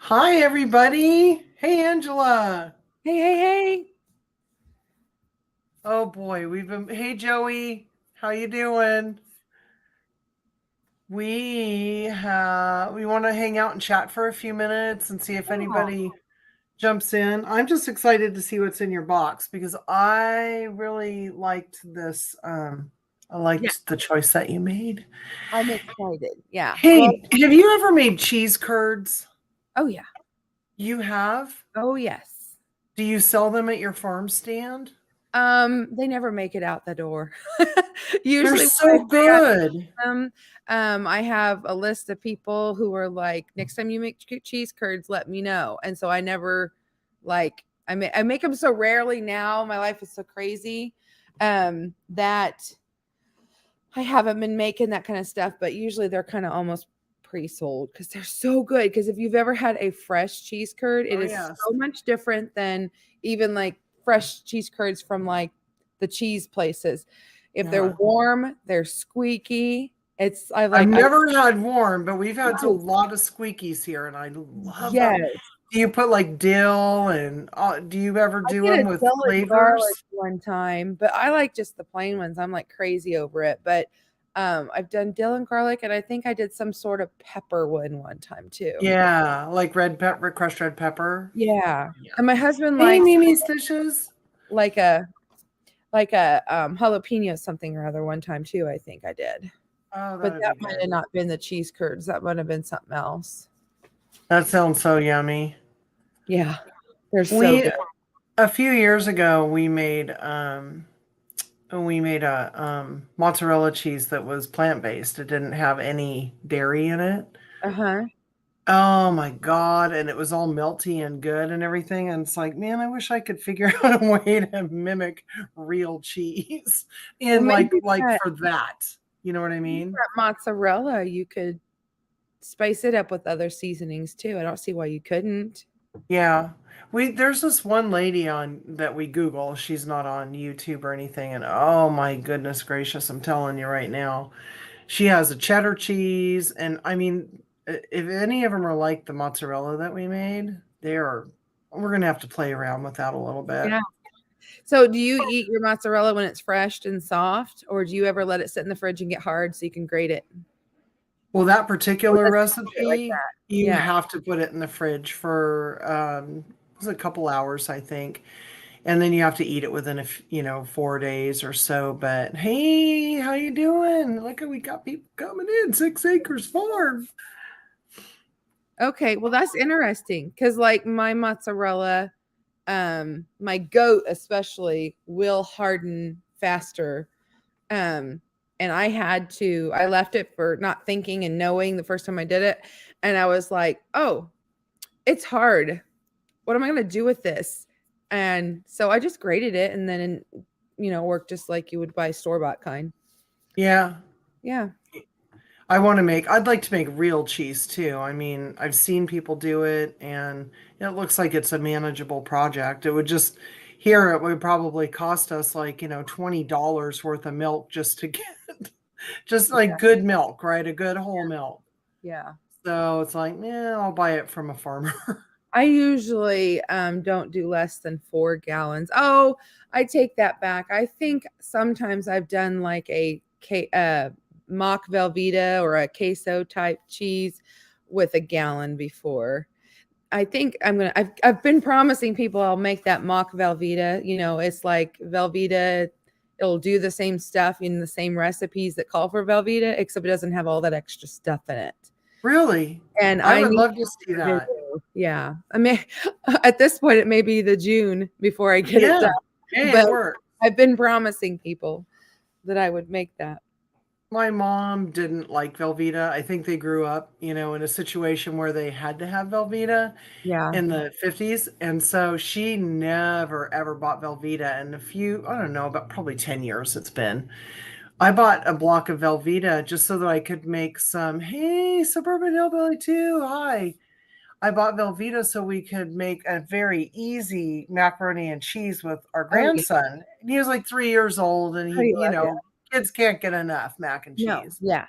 Hi, everybody. Hey, Angela. Hey, hey, hey. Oh boy, hey, Joey. How you doing? We want to hang out and chat for a few minutes and see if Yeah. anybody jumps in. I'm just excited to see what's in your box because I really liked this. I Yeah, liked the choice that you made. I'm excited. Yeah. Well, Hey, have you ever made cheese curds? oh yeah. You have? Oh yes. Do you sell them at your farm stand? They never make it out the door. They're Usually when so good. them, I have a list of people who are like, next time you make cheese curds, let me know. And so I never like I make them so rarely now. My life is so crazy that I haven't been making that kind of stuff, but usually they're kind of almost pre-sold because they're so good. Because if you've ever had a fresh cheese curd, it Oh, is yes. so much different than even like fresh cheese curds from like the cheese places. If they're Yeah. warm, they're squeaky. It's I I've like I never had warm, but we've had a right. lot of squeakies here, and I love them. Yes. Do you put like dill and do you ever I do did them a with dill and garlic flavors? one time, but I like just the plain ones. I'm like crazy over it. But I've done dill and garlic, and I think I did some sort of pepper one time too. Yeah, like red pepper, crushed red pepper. Yeah. Yeah. And my husband Hey, likes Mimi's dishes. like a like a jalapeno something or other one time too, I think I did. Oh, But that'd that be might good. have not been the cheese curds. That might have been something else. That sounds so yummy. Yeah. They're so We good. a few years ago we made a mozzarella cheese that was plant-based. It didn't have any dairy in it. Uh-huh. Oh my God. And it was all melty and good and everything. And it's like, man, I wish I could figure out a way to mimic real cheese Well, in maybe like that for that. You know what I mean? mozzarella, you could spice it up with other seasonings too. I don't see why you couldn't. Yeah. There's this one lady on that we Google. She's not on YouTube or anything. And oh my goodness gracious, I'm telling you right now. She has a cheddar cheese. And I mean, if any of them are like the mozzarella that we made, we're gonna have to play around with that a little bit. Yeah. So do you eat your mozzarella when it's fresh and soft, or do you ever let it sit in the fridge and get hard so you can grate it? Well, that Or particular does it eat it like recipe, that? you Yeah. have to put it in the fridge for it was a couple hours, I think. And then you have to eat it within 4 days or so. But hey, how you doing? Look, we got people coming in. 6 Acres Farm. Okay, well that's interesting because like my mozzarella, my goat especially will harden faster. Um, and I left it for not thinking and knowing the first time I did it, and I was like, oh, it's hard. What am I gonna do with this? And so I just grated it and then worked just like you would buy store-bought kind. Yeah. Yeah. I'd like to make real cheese too. I mean, I've seen people do it and it looks like it's a manageable project. Here it would probably cost us like, $20 worth of milk just to get just like good milk, right? A good whole milk. Yeah. So it's like, yeah, I'll buy it from a farmer. I usually don't do less than 4 gallons. Oh, I take that back. I think sometimes I've done like a mock Velveeta or a queso type cheese with a gallon before. I think I've been promising people I'll make that mock Velveeta. It's like Velveeta. It'll do the same stuff in the same recipes that call for Velveeta, except it doesn't have all that extra stuff in it. Really? And I I would need love to see to do. that. Yeah. I mean, at this point, it may be the June before I get it Yeah. done. Hey, it But worked. I've been promising people that I would make that. My mom didn't like Velveeta. I think they grew up, in a situation where they had to have Velveeta Yeah. in the 50s. And so she never ever bought Velveeta. And I don't know, about probably 10 years it's been. I bought a block of Velveeta just so that I could make some, hey, Suburban Hillbilly too. Hi. I bought Velveeta so we could make a very easy macaroni and cheese with our Oh, yeah. grandson. He was like 3 years old and Oh, he, you love it. kids can't get enough mac and No. cheese. Yeah.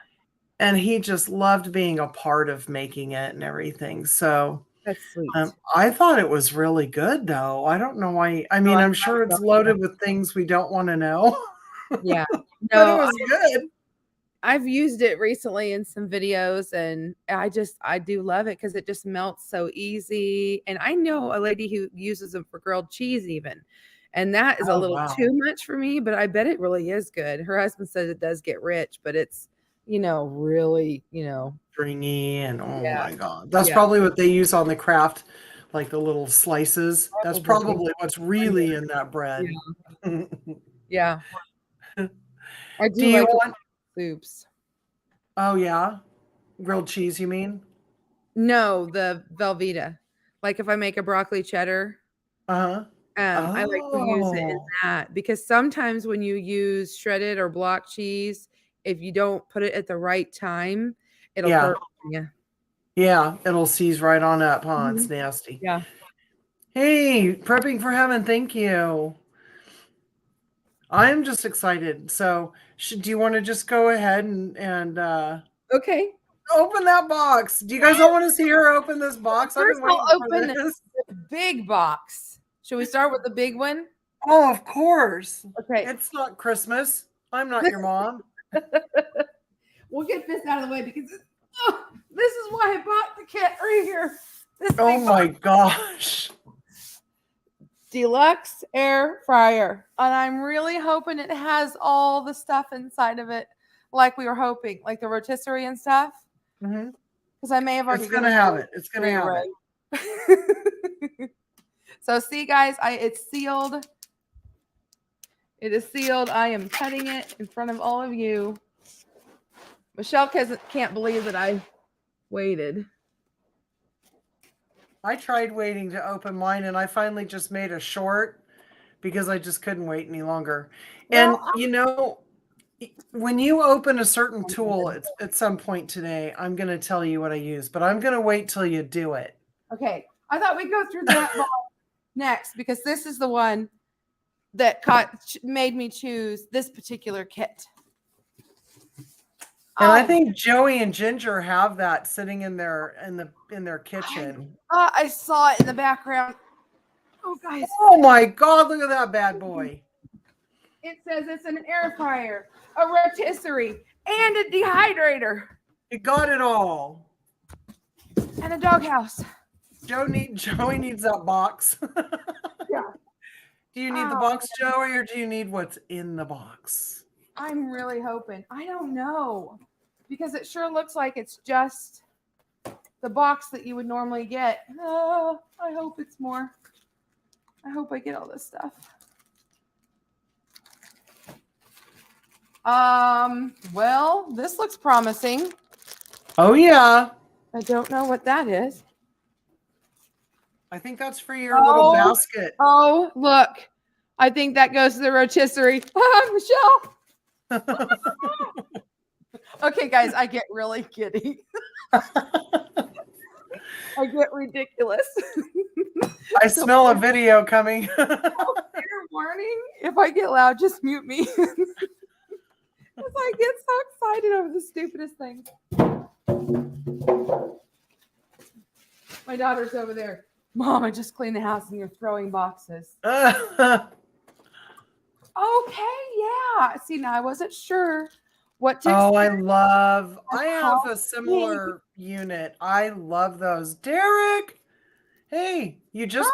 And he just loved being a part of making it and everything. So That's sweet. I thought it was really good, though. I don't know why. I Oh, mean, I I'm sure love it's loaded with things we don't want to know, Yeah. but it No, was good. I've used it recently in some videos, and I do love it because it just melts so easy. And I know a lady who uses them for grilled cheese even, and that is a Oh, little wow. too much for me, but I bet it really is good. Her husband says it does get rich, but it's, really, Stringy and oh yeah, my God. That's yeah, probably what they use on the craft, like the little slices. That's probably. probably what's Wonder. really in that Yeah, bread. Do yeah. I do you like it want, with soups. oh yeah, grilled cheese, you mean? No, the Velveeta. Like if I make a broccoli cheddar, Uh-huh. I like to use it in Oh, that because sometimes when you use shredded or block cheese, if you don't put it at the right time, it'll yeah. hurt you. Yeah, it'll seize right on up, huh? It's Mhm. nasty. Yeah. Hey, prepping for heaven, thank you. I'm just excited. So, do you want to just go ahead and Okay. open that box? Do you guys all want to see her open this box? I've First, been I'll waiting for open the this. big box. Should we start with the big one? Oh, of course. Okay. It's not Christmas. I'm not your mom. We'll get this out of the way because this is why I bought the kit right here. This Oh big my gosh. deluxe air fryer, and I'm really hoping it has all the stuff inside of it, like we were hoping, like the rotisserie and stuff. Mhm. Because I may have already It's gonna given have it. It's gonna have it. it. So see, guys, it's sealed. It is sealed. I am cutting it in front of all of you. Michelle can't believe that I waited. I tried waiting to open mine and I finally just made a short because I just couldn't wait any longer. And Well, when you open a certain tool at some point today, I'm going to tell you what I use, but I'm going to wait till you do it. okay. I thought we'd go through that next because this is the one that made me choose this particular kit. And I think Joey and Ginger have that sitting in their kitchen. I saw it in the background. Oh, guys. Oh my God, look at that bad boy. It says it's an air fryer, a rotisserie, and a dehydrator. You got it all. And a doghouse. Joey needs that box. Yeah. Do you need the box, Joey, or do you need what's in the box? I'm really hoping. I don't know. Because it sure looks like it's just the box that you would normally get. Oh, I hope it's more. I hope I get all this stuff. Well, this looks promising. Oh yeah. I don't know what that is. I think that's for your little basket. Oh, look. I think that goes to the rotisserie. Michelle. Okay, guys, I get really giddy. I get ridiculous. I smell a video coming. Fair warning. If I get loud, just mute me. Because I get so excited over the stupidest things. My daughter's over there. Mom, I just cleaned the house and you're throwing boxes. Okay, yeah. See, now I wasn't sure what to expect. I have a similar unit. I love those. Derek, hey, you just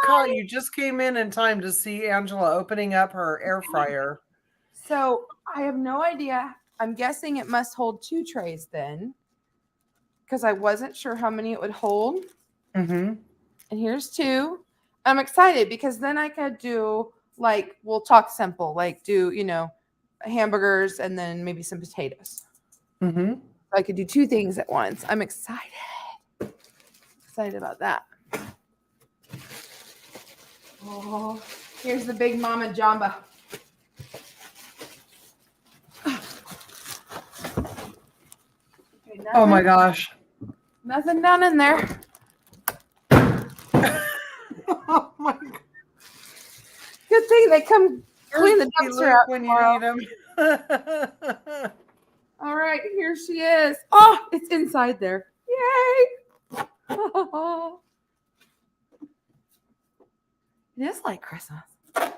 came in time to see Angela opening up her air fryer. So I have no idea. I'm guessing it must hold 2 trays then, because I wasn't sure how many it would hold. Mm-hmm. And here's 2. I'm excited because then I could do, like, we'll talk simple, like do, hamburgers and then maybe some potatoes. Mm-hmm. I could do 2 things at once. I'm excited. Excited about that. Oh, here's the big Mama Jamba. Okay, Oh my gosh. Nothing down in there. Oh my God. Good thing they come clean the dumpster out when tomorrow. you need them. All right, here she is. Oh, it's inside there. Yay! It is like Christmas. A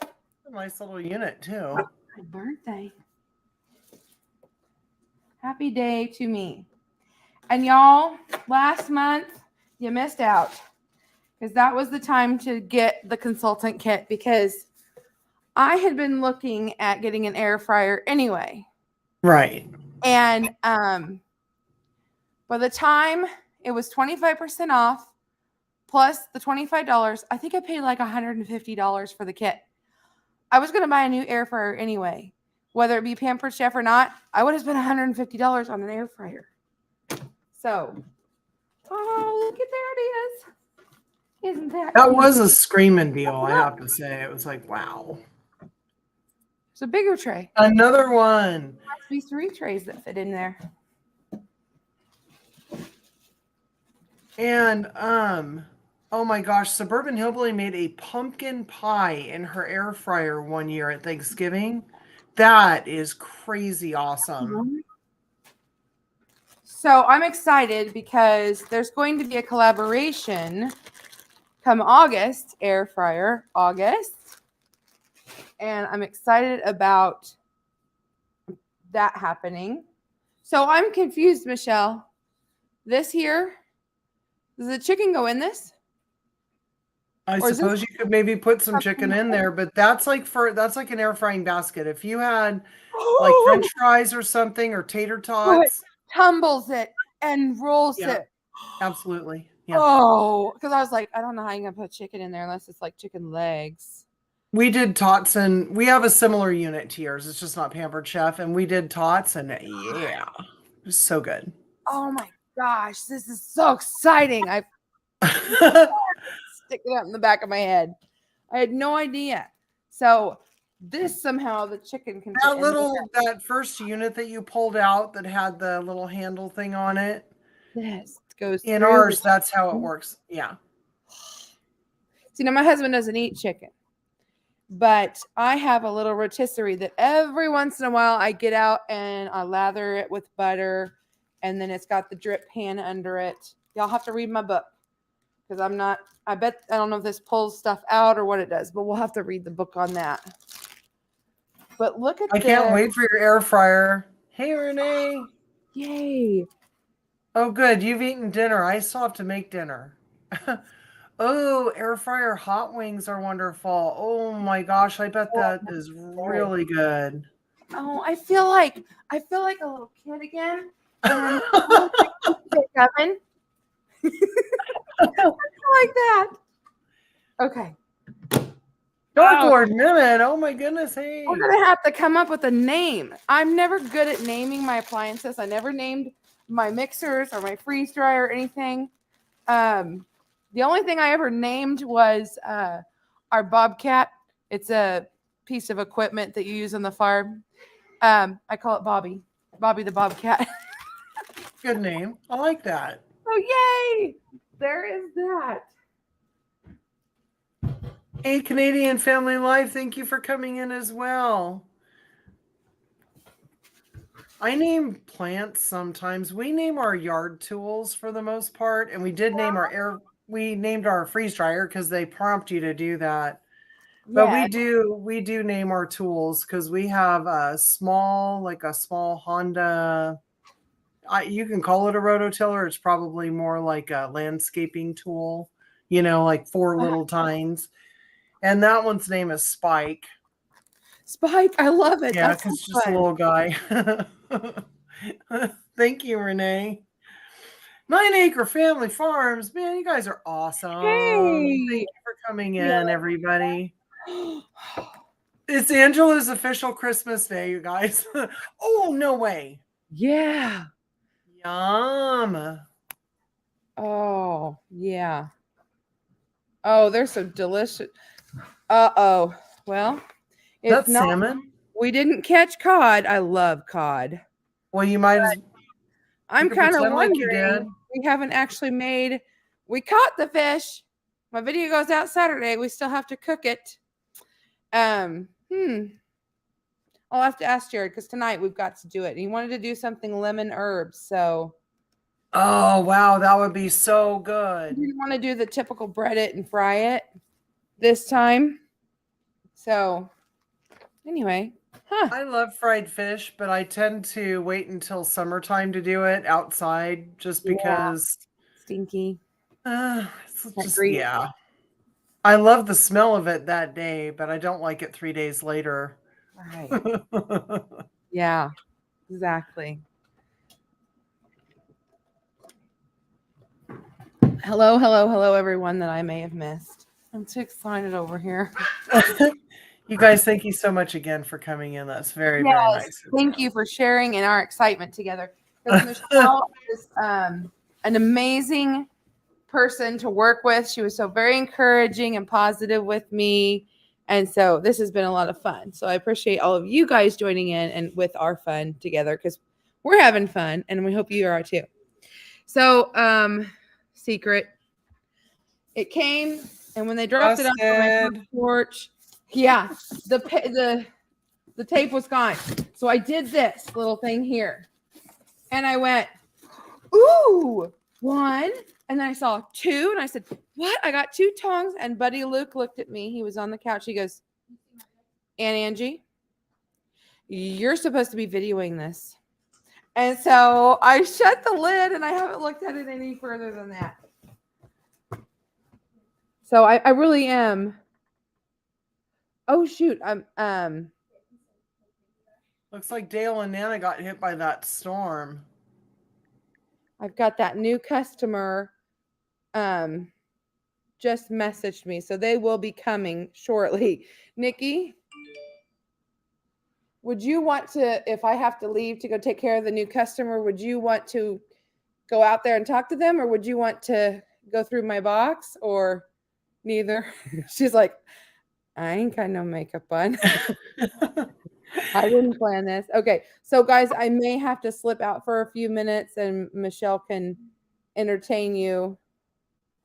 nice little unit too. My birthday. Happy day to me. And y'all, last month you missed out because that was the time to get the consultant kit because I had been looking at getting an air fryer anyway. Right. And by the time it was 25% off plus the $25, I think I paid like $150 for the kit. I was going to buy a new air fryer anyway. Whether it be Pampered Chef or not, I would have spent $150 on an air fryer. So, oh, look at there it is. Isn't that That cute? was a screaming deal, I have to say. It was like, wow. It's a bigger tray. Another one. There must be 3 trays that fit in there. And oh my gosh, Suburban Hillbilly made a pumpkin pie in her air fryer one year at Thanksgiving. That is crazy awesome. So I'm excited because there's going to be a collaboration come August, air fryer August. And I'm excited about that happening. So I'm confused, Michelle. This here, does the chicken go in this? I suppose you could maybe put some chicken in there, but that's like an air frying basket. If you had like French fries or something or tater tots, tumbles it and rolls it. Absolutely. Yeah. Oh, because I was like, I don't know how you're gonna put chicken in there unless it's like chicken legs. We did tots and we have a similar unit to yours. It's just not Pampered Chef. And we did tots and yeah, it was so good. Oh my gosh, this is so exciting. I stick it up in the back of my head. I had no idea. So this somehow the chicken can that first unit that you pulled out that had the little handle thing on it. This goes in ours. That's how it works. Yeah. See, now my husband doesn't eat chicken, but I have a little rotisserie that every once in a while I get out and I lather it with butter, and then it's got the drip pan under it. Y'all have to read my book because I don't know if this pulls stuff out or what it does, but we'll have to read the book on that. But look at I can't wait for your air fryer. Hey, Renee. Yay. Oh, good. You've eaten dinner. I still have to make dinner. Oh, air fryer hot wings are wonderful. Oh my gosh, I bet that is really good. Oh, I feel like a little kid again. And oven. I feel like that. Okay. Dark Lord Minute. Oh my goodness. Hey. We're gonna have to come up with a name. I'm never good at naming my appliances. I never named my mixers or my freeze dryer or anything. The only thing I ever named was our Bobcat. It's a piece of equipment that you use on the farm. I call it Bobby. Bobby the Bobcat. Good name. I like that. Oh, yay! There is that. Hey, Canadian Family Life, thank you for coming in as well. I name plants sometimes. We name our yard tools for the most part, and we did name we named our freeze dryer because they prompt you to do that. But we do name our tools because we have a small Honda. You can call it a rototiller. It's probably more like a landscaping tool, like 4 little tines. And that one's name is Spike. Spike, I love it. Yeah, because it's just a little guy. Thank you, Renee. 9 Acre Family Farms. Man, you guys are awesome. Hey. Thank you for coming in, everybody. It's Angela's official Christmas day, you guys. Oh, no way. Yeah. Yum. Oh, yeah. Oh, they're so delicious. Uh-oh. Well, that's salmon. We didn't catch cod. I love cod. Well, you might. I'm kind of wondering. We haven't actually made. We caught the fish. My video goes out Saturday. We still have to cook it. I'll have to ask Jared because tonight we've got to do it. He wanted to do something lemon herbs, so. Oh wow, that would be so good. You want to do the typical bread it and fry it? this time. So anyway, I love fried fish, but I tend to wait until summertime to do it outside just yeah, because stinky. it's That just, grease. yeah. I love the smell of it that day, but I don't like it 3 days later. Right. Yeah, exactly. Hello, hello, hello, everyone that I may have missed. I'm too excited over here. You guys, thank you so much again for coming in. That's very, very Yes, nice. thank you for sharing in our excitement together. Because Michelle is an amazing person to work with. She was so very encouraging and positive with me. And so this has been a lot of fun. So I appreciate all of you guys joining in and with our fun together because we're having fun and we hope you are too. So, secret. It came, and when they dropped it off on my front porch, yeah, the tape was gone. So I did this little thing here, and I went, ooh, one, and then I saw two, and I said, what? I got two tongs, and Buddy Luke looked at me. He was on the couch. He goes, Aunt Angie, you're supposed to be videoing this. And so I shut the lid, and I haven't looked at it any further than that. So I really am. Oh shoot, Looks like Dale and Nana got hit by that storm. I've got that new customer just messaged me, so they will be coming shortly. Nikki, would you want to, if I have to leave to go take care of the new customer, would you want to go out there and talk to them, or would you want to go through my box, or neither? She's like, I ain't got no makeup on. I didn't plan this. Okay, so guys, I may have to slip out for a few minutes and Michelle can entertain you.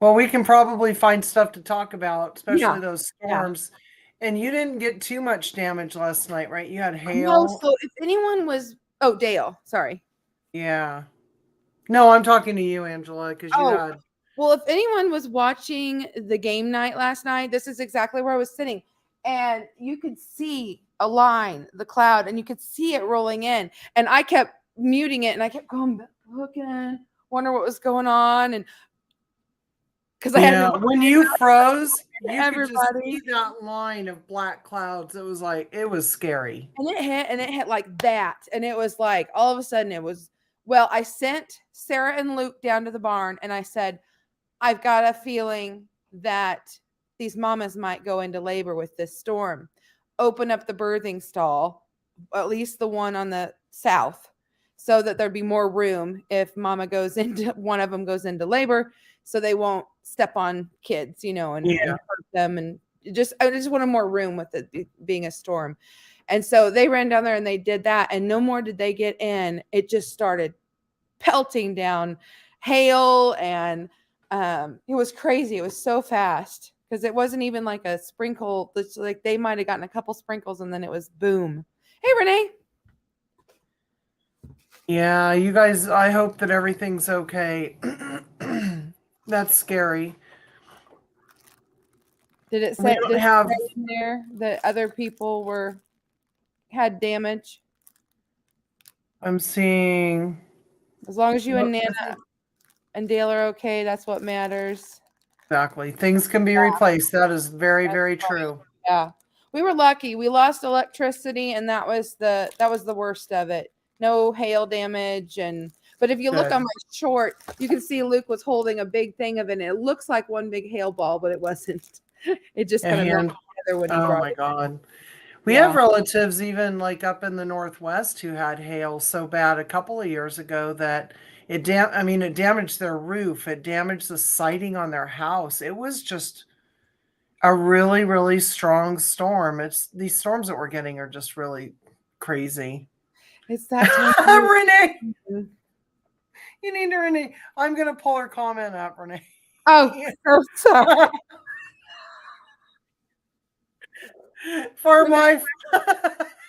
Well, we can probably find stuff to talk about, especially Yeah. those storms. And you didn't get too much damage last night, right? You had hail. No, so if anyone was, oh, Dale, sorry. Yeah. No, I'm talking to you, Angela, because you had. Well, if anyone was watching the game night last night, this is exactly where I was sitting. And you could see a line, the cloud, and you could see it rolling in. And I kept muting it and I kept going, looking, wonder what was going on. And because I had when you froze, you everybody could just see that line of black clouds. It was like, it was scary. And it hit like that. And it was like, all of a sudden it was, well, I sent Sarah and Luke down to the barn and I said, I've got a feeling that these mamas might go into labor with this storm. Open up the birthing stall, at least the one on the south, so that there'd be more room if mama goes into, one of them goes into labor, so they won't step on kids, and hurt them. And I just wanted more room with it being a storm. And so they ran down there and they did that. And no more did they get in. It just started pelting down hail and it was crazy. It was so fast because it wasn't even like a sprinkle. It's like they might have gotten a couple sprinkles and then it was boom. Hey, Renee. Yeah, you guys, I hope that everything's okay. That's scary. Did it say in there that other people had damage? I'm seeing. As long as you and Nana and Dale are okay, that's what matters. Exactly. Things can be replaced. That is very, very true. Yeah. We were lucky. We lost electricity and that was the worst of it. No hail damage. But if you look on my short, you can see Luke was holding a big thing of it. And it looks like one big hail ball, but it wasn't. It just kind of knocked together when he brought it. Oh my God. We have relatives even like up in the Northwest who had hail so bad a couple of years ago that it damaged their roof. It damaged the siding on their house. It was just a really, really strong storm. These storms that we're getting are just really crazy. It's that time. Renee. You need to, Renee. I'm going to pull her comment up, Renee. Oh, so sorry. Farmwife.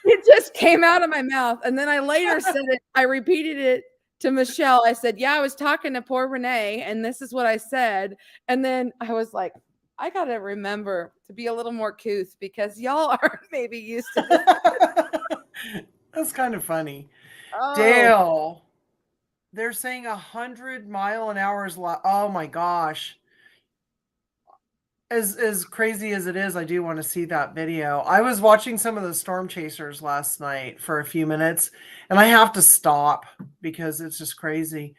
It just came out of my mouth. And then I later said it. I repeated it to Michelle. I said, yeah, I was talking to poor Renee and this is what I said. And then I was like, I gotta remember to be a little more couth because y'all are maybe used to this. That's kind of funny. Oh, Dale, they're saying 100-mile-an-hour is oh my gosh. As crazy as it is, I do want to see that video. I was watching some of the storm chasers last night for a few minutes, and I have to stop because it's just crazy.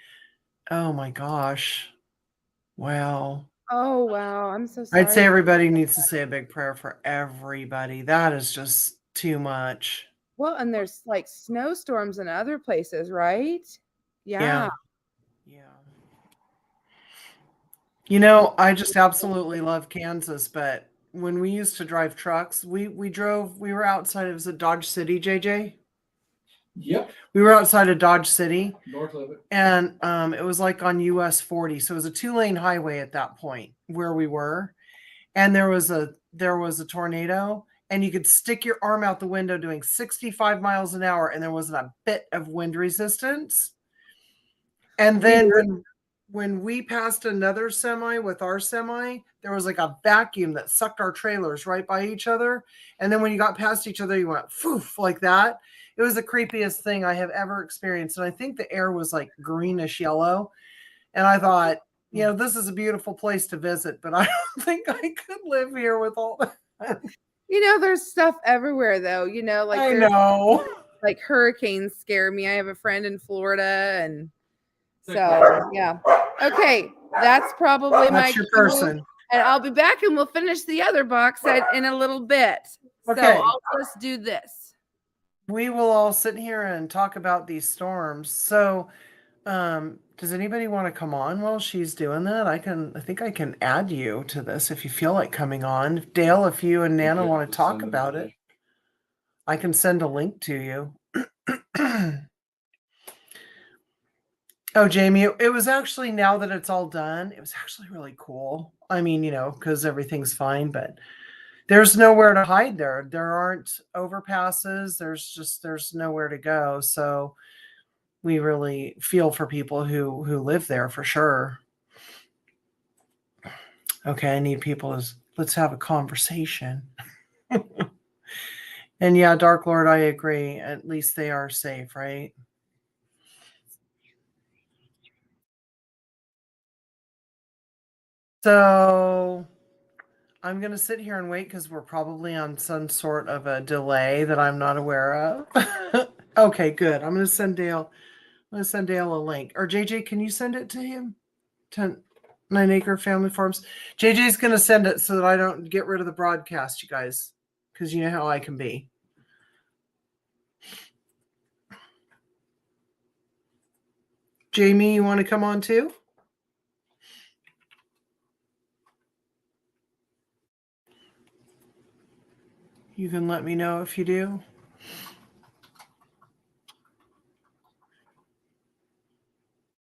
Oh my gosh. Wow. oh wow. I'm so sorry. I'd say everybody needs to say a big prayer for everybody. That is just too much. Well, and there's like snowstorms in other places, right? Yeah. Yeah. You know, I just absolutely love Kansas, but when we used to drive trucks, we were outside of, was it Dodge City, JJ? Yep. We were outside of Dodge City. North of it. And it was like on US 40. So it was a 2-lane highway at that point where we were. And there was a tornado, and you could stick your arm out the window doing 65 miles an hour, and there wasn't a bit of wind resistance. And then when we passed another semi with our semi, there was like a vacuum that sucked our trailers right by each other. And then when you got past each other, you went foof like that. It was the creepiest thing I have ever experienced. And I think the air was like greenish yellow. And I thought, you know, this is a beautiful place to visit, but I don't think I could live here with all that. You know, there's stuff everywhere though. You know, like I know. Like hurricanes scare me. I have a friend in Florida, and so yeah. Okay, that's probably That's your person. And I'll be back, and we'll finish the other box in a little bit. Okay. So I'll just do this. We will all sit here and talk about these storms. So, does anybody want to come on while she's doing that? I think I can add you to this if you feel like coming on. Dale, if you and Nana want to talk about it, I can send a link to you. Oh, Jamie, it was actually, now that it's all done, it was actually really cool. I mean, you know, because everything's fine, but there's nowhere to hide there. There aren't overpasses. There's nowhere to go. So we really feel for people who live there for sure. Okay, I need people let's have a conversation. And yeah, Dark Lord, I agree. At least they are safe, right? So I'm going to sit here and wait because we're probably on some sort of a delay that I'm not aware of. Okay, good. I'm going to send Dale a link. Or JJ, can you send it to him? 9 Acre Family Farms. JJ's going to send it so that I don't get rid of the broadcast, you guys, because you know how I can be. Jamie, you want to come on too? You can let me know if you do.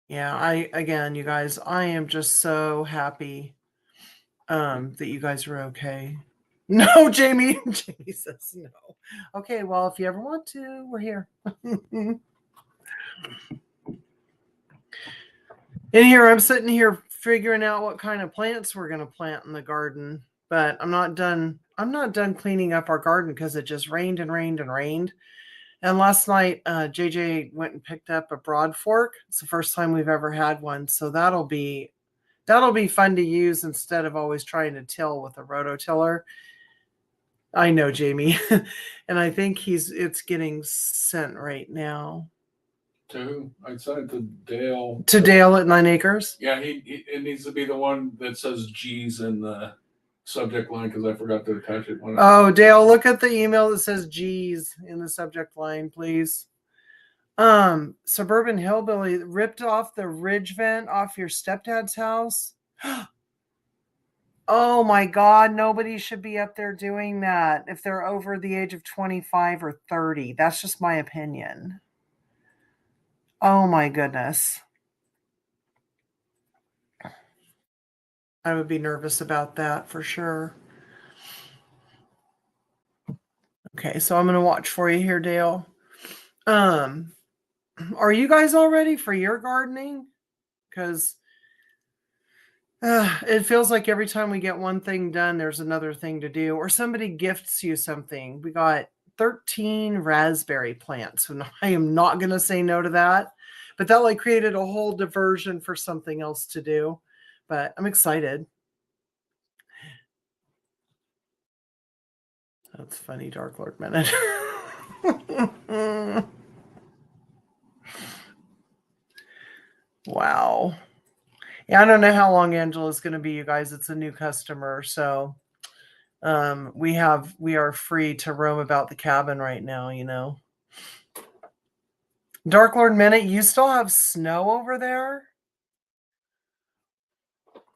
Yeah, again, you guys, I am just so happy that you guys are okay. No, Jamie. Jamie says no. Okay, well, if you ever want to, we're here. In here, I'm sitting here figuring out what kind of plants we're going to plant in the garden, but I'm not done cleaning up our garden because it just rained and rained and rained. And last night, JJ went and picked up a broad fork. It's the first time we've ever had one, so that'll be fun to use instead of always trying to till with a rototiller. I know, Jamie, and I think it's getting sent right now. To who? I sent it to Dale. To Dale at 9 Acres? Yeah, it needs to be the one that says G's in the subject line because I forgot to attach it. Oh, Dale, look at the email that says G's in the subject line, please. Suburban Hillbilly ripped off the ridge vent off your stepdad's house. Oh my God, nobody should be up there doing that if they're over the age of 25 or 30. That's just my opinion. Oh my goodness. I would be nervous about that for sure. Okay, so I'm going to watch for you here, Dale. Are you guys all ready for your gardening? Because It feels like every time we get one thing done, there's another thing to do, or somebody gifts you something. We got 13 raspberry plants, and I am not going to say no to that. But that like created a whole diversion for something else to do. But I'm excited. That's funny, Dark Lord Minute. Wow. Yeah, I don't know how long Angela's going to be, you guys. It's a new customer, so we are free to roam about the cabin right now, you know. Dark Lord Minute, you still have snow over there?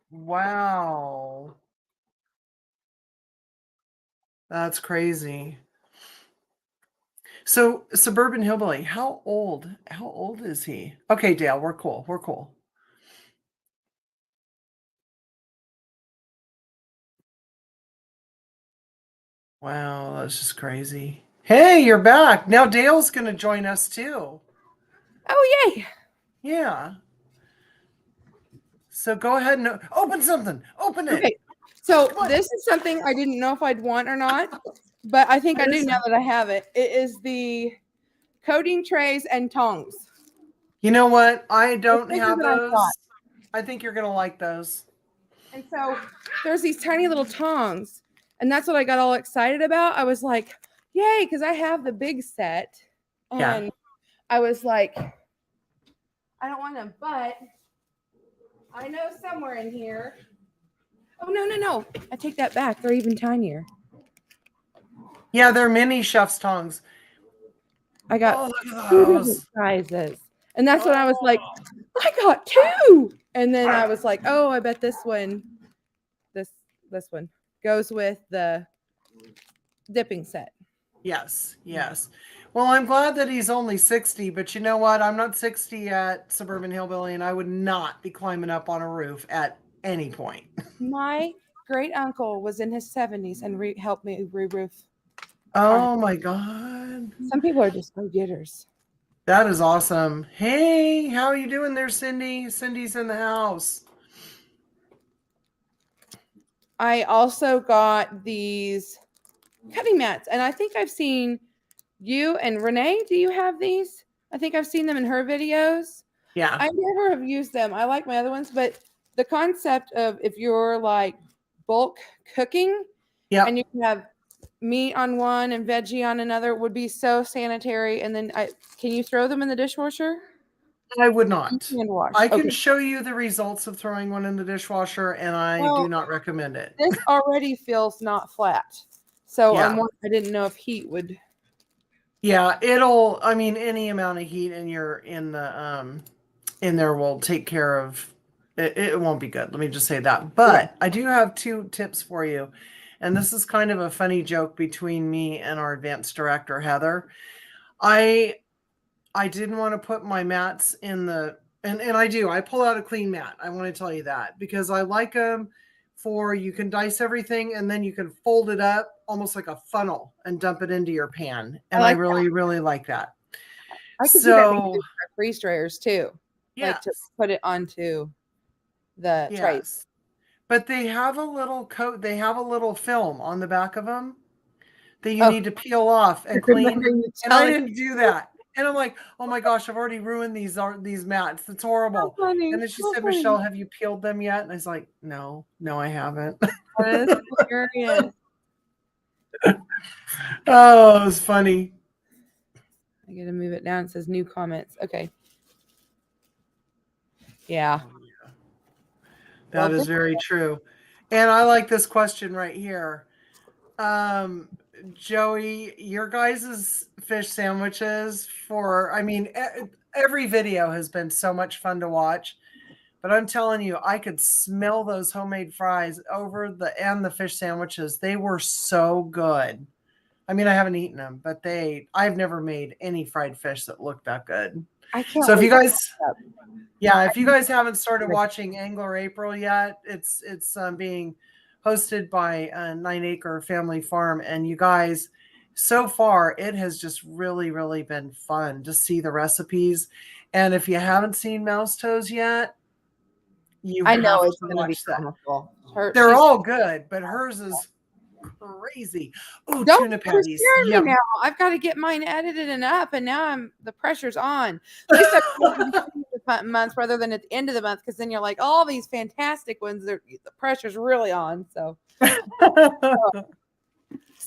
Wow. That's crazy. So Suburban Hillbilly, how old is he? Okay, Dale, we're cool. We're cool. Wow, that's just crazy. Hey, you're back. Now Dale's going to join us too. Oh, yay. Yeah. So go ahead and open something. Open it. Okay. So this is something I didn't know if I'd want or not, but I think I do now that I have it. It is the coating trays and tongs. You know what? I don't bigger have than I those. thought. I think you're going to like those. And so there's these tiny little tongs, and that's what I got all excited about. I was like, yay, because I have the big set. And I was like, I don't want them, but I know somewhere in here. Oh, no. I take that back. They're even tinier. Yeah, they're mini chef's tongs. I got two different sizes. And that's when I was like, I got two. And then I was like, oh, I bet this one goes with the dipping set. Yes. Well, I'm glad that he's only 60, but you know what? I'm not 60 at Suburban Hillbilly, and I would not be climbing up on a roof at any point. My great uncle was in his 70s and helped me re-roof. Oh my God. Some people are just go-getters. That is awesome. Hey, how are you doing there, Cindy? Cindy's in the house. I also got these cutting mats, and I think I've seen you and Renee. Do you have these? I think I've seen them in her videos. Yeah. I never have used them. I like my other ones, but the concept of if you're like bulk cooking, and you can have meat on one and veggie on another would be so sanitary. And then can you throw them in the dishwasher? I would not. I can Okay. show you the results of throwing one in the dishwasher, and I do not recommend it. This already feels not flat. So I didn't know if heat would. Yeah, I mean, any amount of heat in there will take care of it. It won't be good. Let me just say that. But I do have 2 tips for you. And this is kind of a funny joke between me and our advanced director, Heather. I didn't want to put my mats in the, and I pull out a clean mat. I want to tell you that because I like them you can dice everything and then you can fold it up almost like a funnel and dump it into your pan. And I really, really like that. I can see that for freeze dryers too. Like to put it onto the trays. But they have a little coat. They have a little film on the back of them that you need to peel off and clean. And I didn't do that. And I'm like, oh my gosh, I've already ruined these mats. It's horrible. And then she said, Michelle, have you peeled them yet? And I was like, no, I haven't. That is hilarious. Oh, it was funny. I gotta move it down. It says new comments. Okay. Yeah. That is very true. And I like this question right here. Joey, your guys' fish sandwiches every video has been so much fun to watch, but I'm telling you, I could smell those homemade fries and the fish sandwiches. They were so good. I mean, I haven't eaten them, but I've never made any fried fish that looked that good. So if you guys haven't started watching Angler April yet, it's being hosted by 9 Acre Family Farm, and you guys, so far it has just really, really been fun to see the recipes. And if you haven't seen Mouse Toes yet, You I know have it's to going to be watch that. comical. They're all good, but hers is crazy. Oh, Don't tuna patties. scare me Yum. now. I've got to get mine edited and up, and now the pressure's on. At least I'm months rather than at the end of the month, because then you're like, all these fantastic ones. The pressure's really on. So the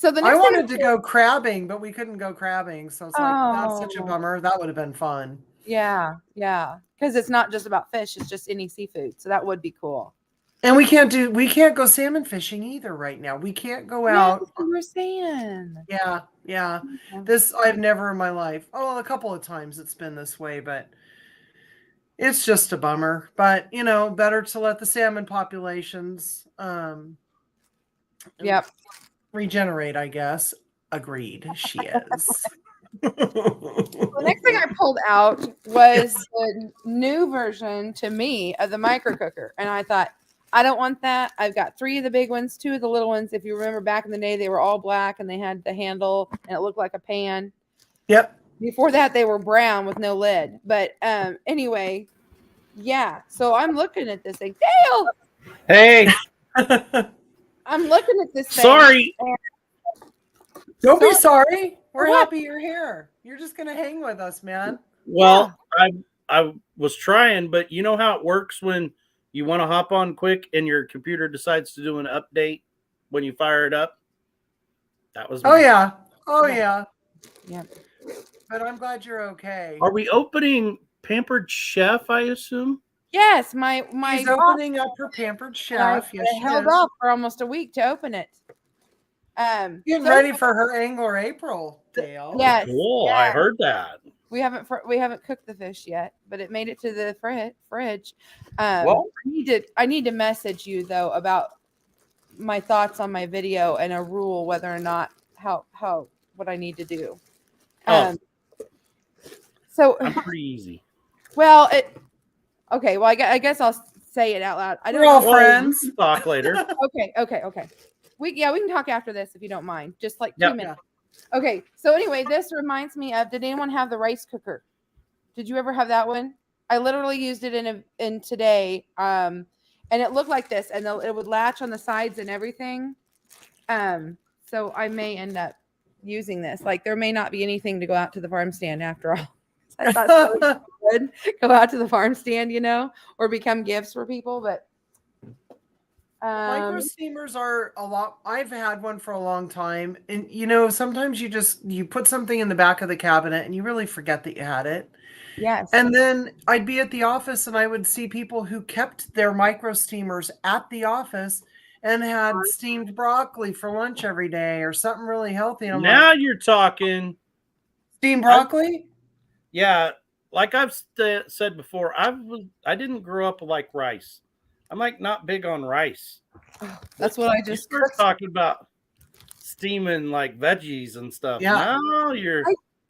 I next wanted thing to go crabbing, but we couldn't go crabbing. So it's like, that's such a bummer. That would have been fun. Yeah, because it's not just about fish; it's just any seafood. So that would be cool. And we can't go salmon fishing either right now. We can't go out. That's what we're saying. Yeah. This I've never in my life. Oh, a couple of times it's been this way, but it's just a bummer. But better to let the salmon populations Yep. regenerate, I guess. Agreed. She is. The next thing I pulled out was the new version to me of the micro cooker, and I thought, I don't want that. I've got 3 of the big ones, 2 of the little ones. If you remember back in the day, they were all black and they had the handle and it looked like a pan. Yep. Before that, they were brown with no lid. But anyway, yeah. So I'm looking at this thing. Dale! Hey, I'm looking at this thing. sorry. Don't be sorry. We're happy you're here. You're just going to hang with us, man. Well, I was trying, but you know how it works when you want to hop on quick and your computer decides to do an update when you fire it up? That was Oh, me. yeah. Yeah. But I'm glad you're okay. Are we opening Pampered Chef, I assume? Yes, my She's opening up her Pampered Chef. Yes, I held off for almost a week to open it. Getting ready for her Angler April, Dale. Yes. Cool. Yes. I heard that. We haven't cooked the fish yet, but it made it to the fridge. Well, I need to message you though about my thoughts on my video and a rule whether or not what I need to do. So I'm pretty easy. well, okay. Well, I guess I'll say it out loud. I don't We're all know. friends. We can talk later. Okay. We can talk after this if you don't mind. Just like 2 Yep. minutes. Okay. So anyway, this reminds me of, did anyone have the rice cooker? Did you ever have that one? I literally used it in today. And it looked like this, and it would latch on the sides and everything. So I may end up using this. Like, there may not be anything to go out to the farm stand after all. I thought so would go out to the farm stand, or become gifts for people. But Micro steamers are a lot. I've had one for a long time, and sometimes you put something in the back of the cabinet and you really forget that you had it. Yes. And then I'd be at the office and I would see people who kept their micro steamers at the office and had steamed broccoli for lunch every day or something really healthy. And Now you're talking. Steamed broccoli? Yeah, like I've said before, I didn't grow up like rice. I'm like not big on rice. That's what I just started talking about, steaming like veggies and stuff. Yeah. Now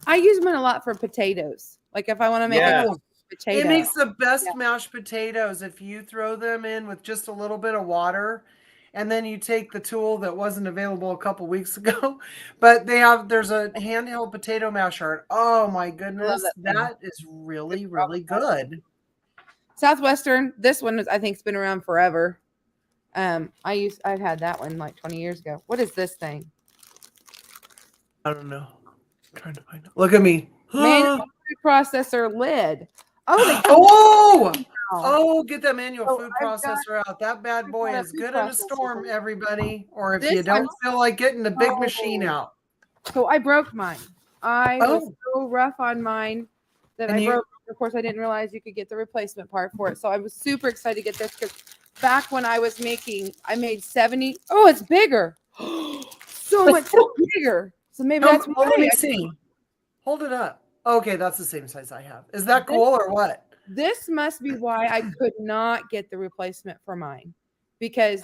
I use mine a lot for potatoes. Like if I want to make a potato. It makes the best mashed potatoes if you throw them in with just a little bit of water, and then you take the tool that wasn't available a couple weeks ago, but there's a handheld potato masher. Oh my goodness, that is really, really good. Southwestern, this one I think it's been around forever. I've had that one like 20 years ago. What is this thing? I don't know. I'm trying to find out. Look at me. Manual food processor lid. Get that manual food processor out. That bad boy is good in a storm, everybody. Or if you don't feel like getting the big machine out. So I broke mine. I was so rough on mine that I broke. Of course, I didn't realize you could get the replacement part for it. So I was super excited to get this because back when I made 70. Oh, it's bigger. So much bigger. So maybe that's why. Let me see. Hold it up. Okay, that's the same size I have. Is that cool or what? This must be why I could not get the replacement for mine. Because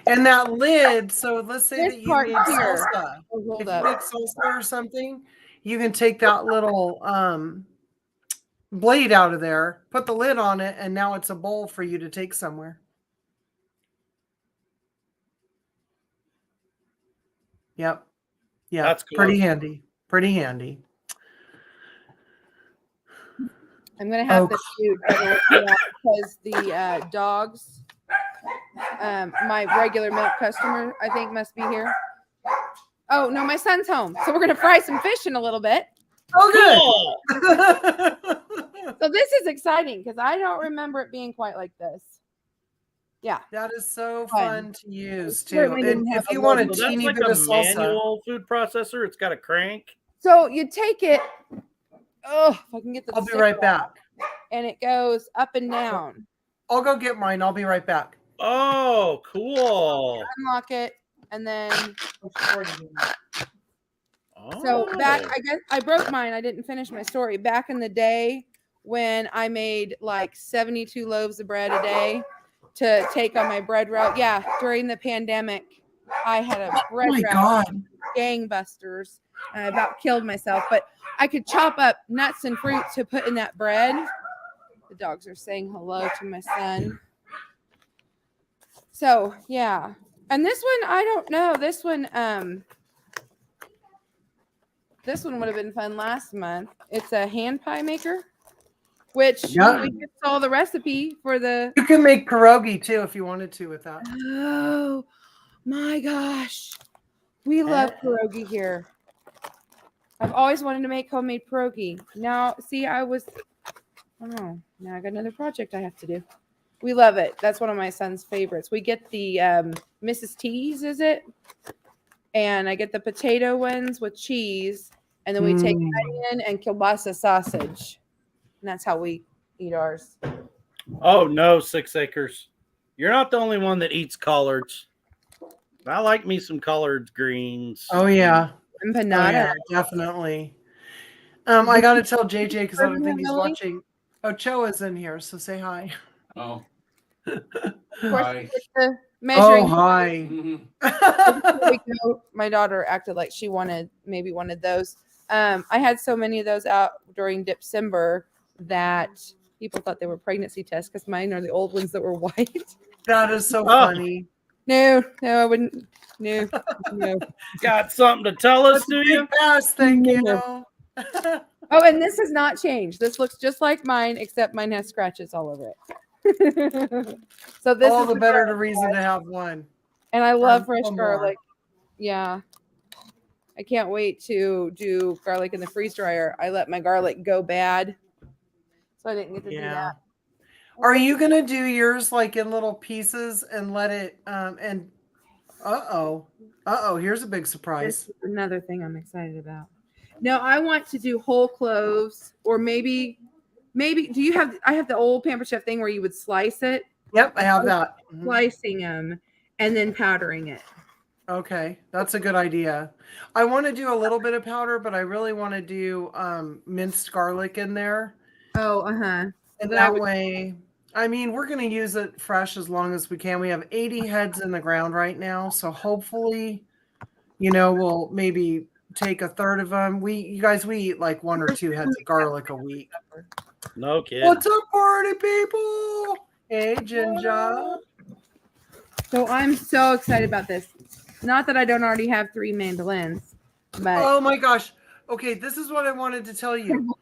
and that lid, so let's say that you part need here. salsa. If you make salsa or something, you can take that little blade out of there, put the lid on it, and now it's a bowl for you to take somewhere. Yep. That's cool. Pretty handy. Pretty handy. I'm gonna have Oh, to shoot because the dogs, my regular milk customer, I think must be here. Oh no, my son's home, so we're gonna fry some fish in a little bit. Oh, Cool. good. So this is exciting because I don't remember it being quite like this. Yeah, That is so Fun. fun to use too. Certainly And didn't have if a you want a logo. So that's teeny like bit a of salsa, manual food processor. It's got a crank. so you take it. Oh, if I can get the I'll be stick right off, back. and it goes up and down. I'll go get mine. I'll be right back. Oh, cool. Unlock it, and then Oh. so back. I guess I broke mine. I didn't finish my story. Back in the day when I made like 72 loaves of bread a day to take on my bread route. Yeah, during the pandemic, I had a Oh bread my route. God. Gangbusters. I about killed myself, but I could chop up nuts and fruit to put in that bread. The dogs are saying hello to my son. So yeah, and this one I don't know. This one would have been fun last month. It's a hand pie maker, which Yeah. we just saw the recipe for the. You can make pierogi too if you wanted to with that. Oh my gosh, we love pierogi here. I've always wanted to make homemade pierogi. Now, see, now I got another project I have to do. We love it. That's one of my son's favorites. We get the Mrs. T's, is it? And I get the potato ones with cheese, and then we take onion and kielbasa sausage, and that's how we eat ours. Oh no, 6 acres. You're not the only one that eats collards. I like me some collard greens. Oh yeah. Empanada. Oh, yeah, definitely. I gotta tell JJ because I don't think he's Emily? watching. Oh, Cho is in here, so say hi. Oh, Of course, hi. with the measuring. Oh, hi. Mhm. Before we go, my daughter acted like she wanted those. I had so many of those out during December that people thought they were pregnancy tests because mine are the old ones that were white. That is so funny. No, I wouldn't. No. Got something to tell us, That's a do big you? pass, thank you. Oh, and this has not changed. This looks just like mine, except mine has scratches all over it. So this All is the better the garlic reason bread. to have one. And I love Or fresh more. garlic. Yeah. I can't wait to do garlic in the freeze dryer. I let my garlic go bad, so I didn't get to do Yeah. that. Are you gonna do yours like in little pieces and let it and here's a big surprise. This is another thing I'm excited about. No, I want to do whole cloves, or maybe do you have? I have the old Pampered Chef thing where you would slice it, Yep, I have that. Mhm. slicing them, and then powdering it. Okay, that's a good idea. I want to do a little bit of powder, but I really want to do minced garlic in there. Oh, And that way, I mean, we're going to use it fresh as long as we can. We have 80 heads in the ground right now, so hopefully, we'll maybe take a third of them. We eat like 1 or 2 heads of garlic a week. No kidding. What's up, party people? Hey, Ginger. So I'm so excited about this. Not that I don't already have 3 mandolins, but Oh my gosh. Okay, this is what I wanted to tell you.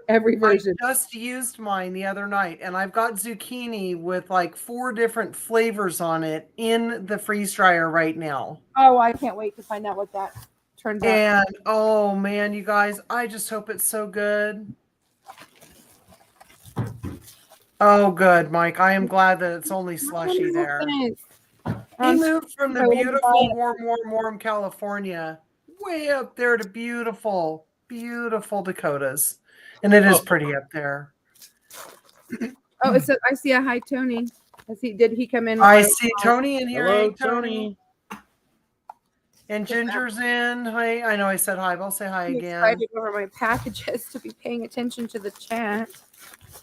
every I version. just used mine the other night, and I've got zucchini with like 4 different flavors on it in the freeze dryer right now. Oh, I can't wait to find out what that turns out. And oh man, you guys, I just hope it's so good. Oh, good, Mike. I am glad that it's only slushy there. He moved from the beautiful, warm California way up there to beautiful, beautiful Dakotas. And it is pretty up there. Oh, I see a hi, Tony. Did he come in? I see Tony in here. Hello, Hey, Tony. And Ginger's in. Hi. I know I said hi, but I'll say hi I'm again. excited over my packages to be paying attention to the chat.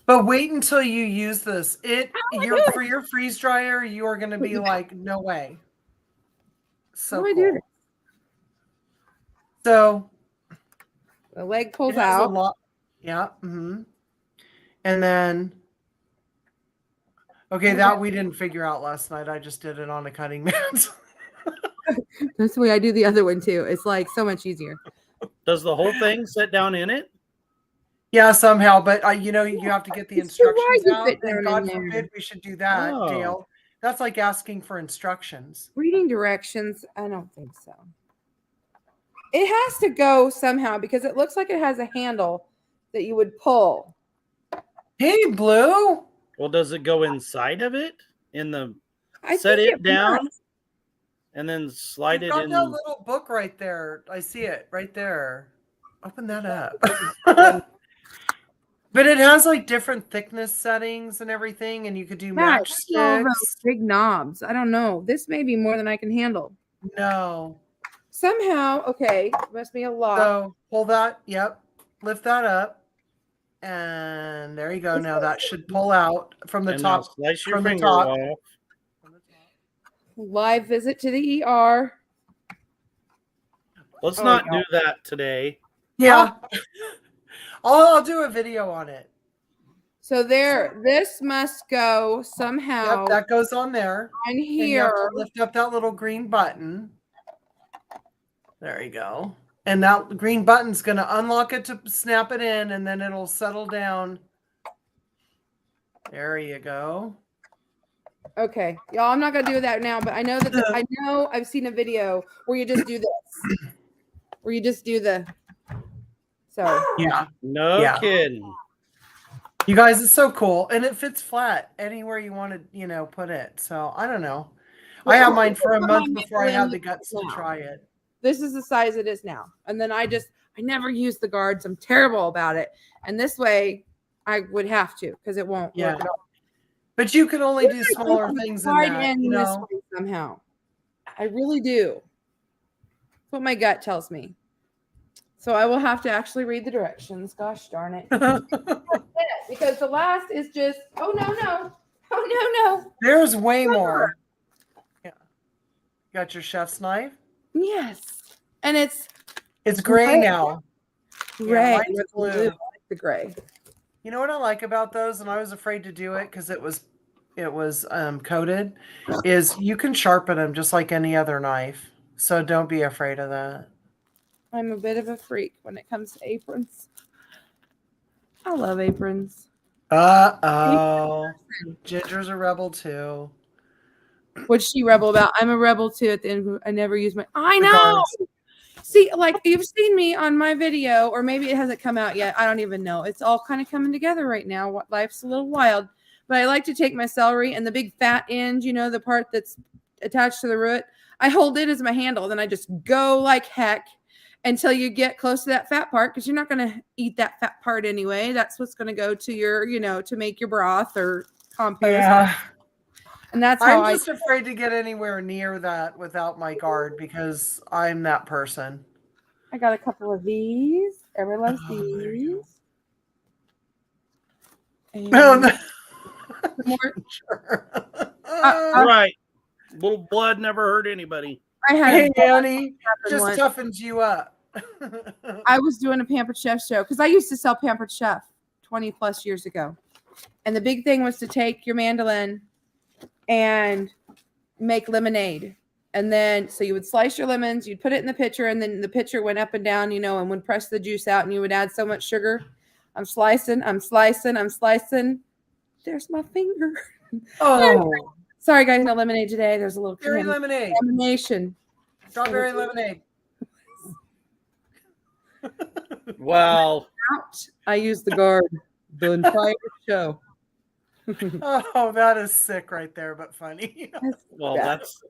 But wait until you use this. For your freeze dryer, you are going to be like, no way. So How do I cool. do this? So The leg pulls it has a out. lot. Yeah. Mm-hmm. And then, okay, that we didn't figure out last night. I just did it on a cutting mat. That's the way I do the other one too. It's like so much easier. Does the whole thing sit down in it? Yeah, somehow, but you have to get the It's the why instructions you out, fit and down in God there. forbid we should do that, Oh. Dale. That's like asking for instructions. Reading directions, I don't think so. It has to go somehow because it looks like it has a handle that you would pull. Hey, Blue. Well, does it go inside of it? I Set think it down must. and then slide You've it got in. that little book right there. I see it right there. Open that up. But it has like different thickness settings and everything, and you could do Yeah, it's all those matchsticks. big knobs. I don't know. This may be more than I can handle. No. Somehow, okay, must be a lock. So pull that. Yep. Lift that up. And there you go. Now that should pull out from the And now top. slice your From the finger top. off. Live visit to the ER. Let's Oh, not no. do that today. Yeah. I'll do a video on it. So there, this must go somehow Yep, that goes on there. on And you have here. to lift up that little green button. There you go. And that green button's going to unlock it to snap it in, and then it'll settle down. There you go. Okay, y'all, I'm not gonna do that now, but I know that I know I've seen a video where you just do this, where you just do the. So Yeah. No Yeah. kidding. You guys, it's so cool. And it fits flat anywhere you want to, put it. So I don't know. I had mine for a month before I had the guts to try it. this is the size it is now, and then I never use the guards. I'm terrible about it, and this way I would have to because it won't Yeah. work at all. But you can only do I think smaller I'm things than tied that. in this way somehow. I really do. That's what my gut tells me. So I will have to actually read the directions. Gosh darn it. Because the last is just, oh no. There's way more. Yeah. Got your chef's knife? Yes. And it's It's gray Gray. now. gray. mine's with blue. blue. I like the gray. You know what I like about those, and I was afraid to do it because it was coated, is you can sharpen them just like any other knife. So don't be afraid of that. I'm a bit of a freak when it comes to aprons. I love aprons. Uh-oh. Ginger's a rebel too. What's she rebel about? I'm a rebel too. At the end, I never use my. I know. Regards. See, like you've seen me on my video, or maybe it hasn't come out yet. I don't even know. It's all kind of coming together right now. Life's a little wild, but I like to take my celery and the big fat end, the part that's attached to the root. I hold it as my handle, then I just go like heck until you get close to that fat part, because you're not going to eat that fat part anyway. That's what's going to go to your, to make your broth or compost. Yeah. And that's how I'm just afraid to get anywhere near that without my guard because I'm that person. I got a couple of these. Everyone loves There you these. go. And more. Sure. Right. Little blood never hurt anybody. I had Hey, a Annie, just once. toughens you up. I was doing a Pampered Chef show because I used to sell Pampered Chef 20 plus years ago. And the big thing was to take your mandolin and make lemonade. And then, so you would slice your lemons, you'd put it in the pitcher, and then the pitcher went up and down, and would press the juice out, and you would add so much sugar. I'm slicing. There's my finger. Oh, Sorry, guys, no lemonade today. There's a little berry lemonade. contamination. Strawberry lemonade. Well, Out. I use the guard the entire show. Oh, that is sick right there, but funny. well, Yeah. that's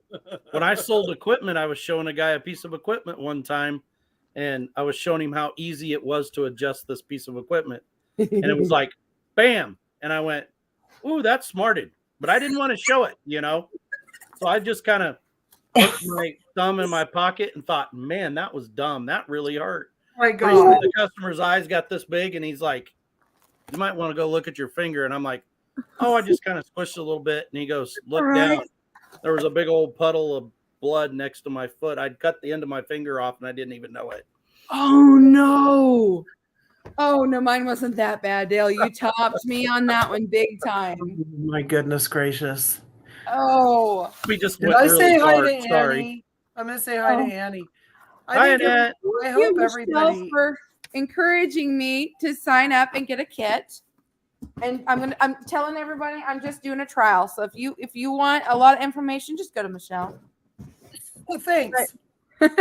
when I sold equipment. I was showing a guy a piece of equipment one time, and I was showing him how easy it was to adjust this piece of equipment. And it was like, bam. And I went, ooh, that's smarted. But I didn't want to show it, So I just kind of put my thumb in my pocket and thought, man, that was dumb. That really hurt. My Pretty soon God. the customer's eyes got this big, and he's like, you might want to go look at your finger. And I'm like, oh, I just kind of squished a little bit. And he goes, look down. There was a big old puddle of blood next to my foot. I'd cut the end of my finger off, and I didn't even know it. Oh no. Oh no, mine wasn't that bad, Dale. You topped me on that one big time. My goodness gracious. Oh. We just Did went I really say hi hard. to Sorry. Annie? I'm going to say hi to Annie. Hi, I Annette. hope everybody. For encouraging me to sign up and get a kit. And I'm telling everybody I'm just doing a trial. So if you want a lot of information, just go to Michelle. Well, thanks. But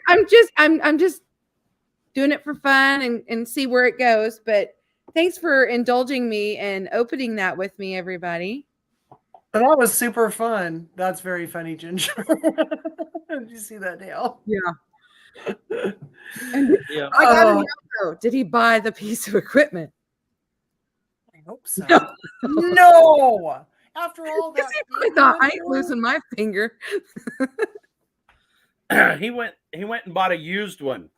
I'm just doing it for fun and see where it goes. But thanks for indulging me and opening that with me, everybody. But that was super fun. That's very funny, Ginger. Did you see that, Dale? Yeah. And Yeah. I gotta know though, did he buy the piece of equipment? I hope so. No. After all that, I thought I ain't losing my finger. he went and bought a used one.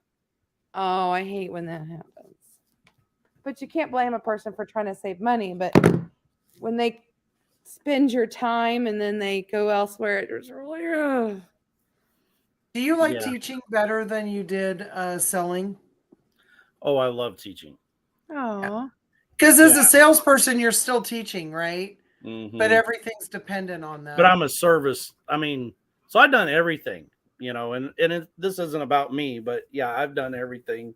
Oh, I hate when that happens. But you can't blame a person for trying to save money. But when they spend your time and then they go elsewhere, it's really. Do you like teaching better than you did selling? Oh, I love teaching. Oh. Because as a salesperson, you're still teaching, right? Mm-hmm. But everything's dependent on that. But I'm a service. I mean, so I've done everything, you know, and this isn't about me, but yeah, I've done everything.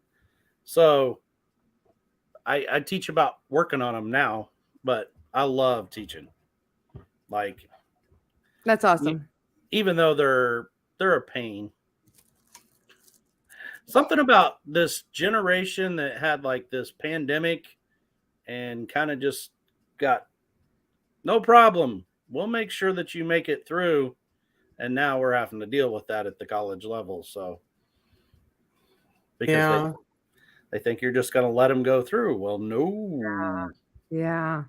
So I teach about working on them now, but I love teaching. Like, That's awesome. Even though they're a pain. Something about this generation that had like this pandemic and kind of just got no problem. We'll make sure that you make it through. And now we're having to deal with that at the college level. So because they think you're just going to let them go through. Well, no. Yeah.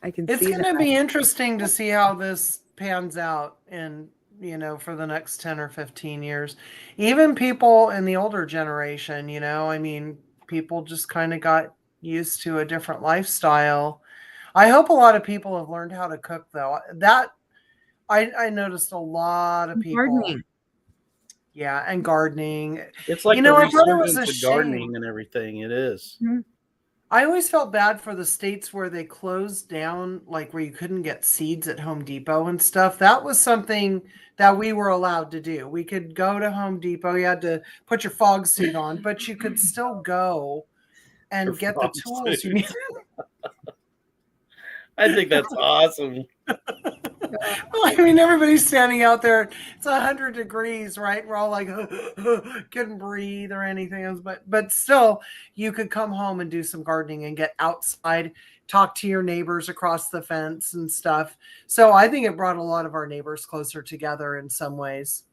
I can see it's going to be interesting to see how this pans out in, you know, for the next 10 or 15 years. Even people in the older generation, you know, I mean, people just kind of got used to a different lifestyle. I hope a lot of people have learned how to cook, though. That I noticed a lot of people. Gardening. Yeah, and gardening. It's like, you know, the I thought it was a resurgence of gardening and everything. It is. Mm-hmm. I always felt bad for the states where they closed down, like where you couldn't get seeds at Home Depot and stuff. That was something that we were allowed to do. We could go to Home Depot. You had to put your fog suit on, but you could still go and get the tools you need. I think that's awesome. Well, I mean, everybody's standing out there. It's 100 degrees, right? We're all like, couldn't breathe or anything else. But still, you could come home and do some gardening and get outside, talk to your neighbors across the fence and stuff. So I think it brought a lot of our neighbors closer together in some ways.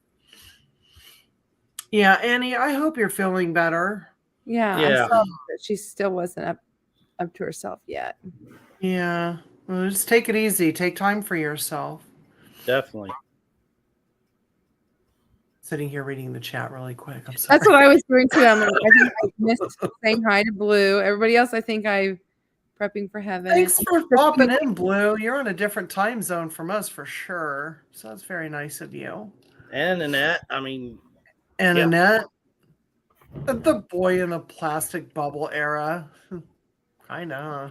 Yeah, Annie, I hope you're feeling better. Yeah. She still wasn't up to herself yet. Yeah. Well, just take it easy. Take time for yourself. Definitely. Sitting here reading the chat really quick. I'm sorry. That's what I was doing too. I'm like, I think I missed saying hi to Blue. Everybody else, I think I'm prepping for heaven. Thanks for popping in, Blue. You're on a different time zone from us for sure. So that's very nice of you. And Annette, I mean. And Annette, the boy in a plastic bubble era. I know.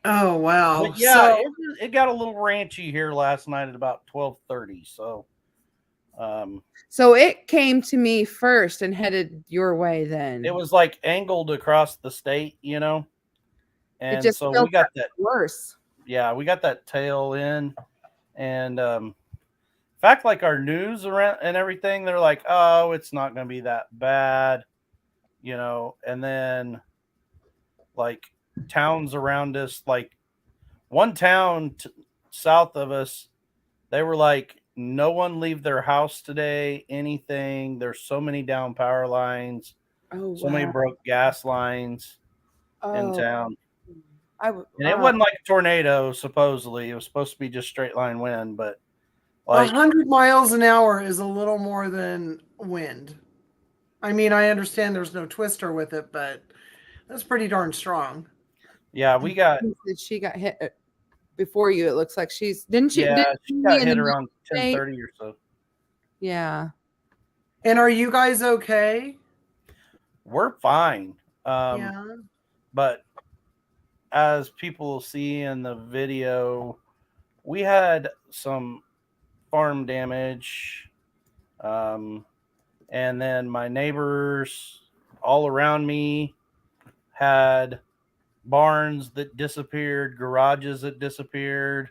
Oh wow! But yeah, it got a little ranchy here last night at about 12:30. So it came to me first and headed your way. Then it was like angled across the state, you know. And it just so we got that worse. Yeah, we got that tail in, and in fact, like our news around and everything, they're like, "Oh, it's not going to be that bad," you know. And then, like, towns around us, like one town south of us, they were like, no one leave their house today, anything. There's so many down power lines, many broke gas lines in town. And it wasn't like a tornado, supposedly. It was supposed to be just straight line wind, but like 100 miles an hour is a little more than wind. I mean, I understand there's no twister with it, but that's pretty darn strong. Yeah, she got hit before you. It looks like didn't she? Yeah, she got hit around 10:30 or so. Yeah. And are you guys okay? We're fine. But as people see in the video, we had some farm damage. And then my neighbors all around me had barns that disappeared, garages that disappeared.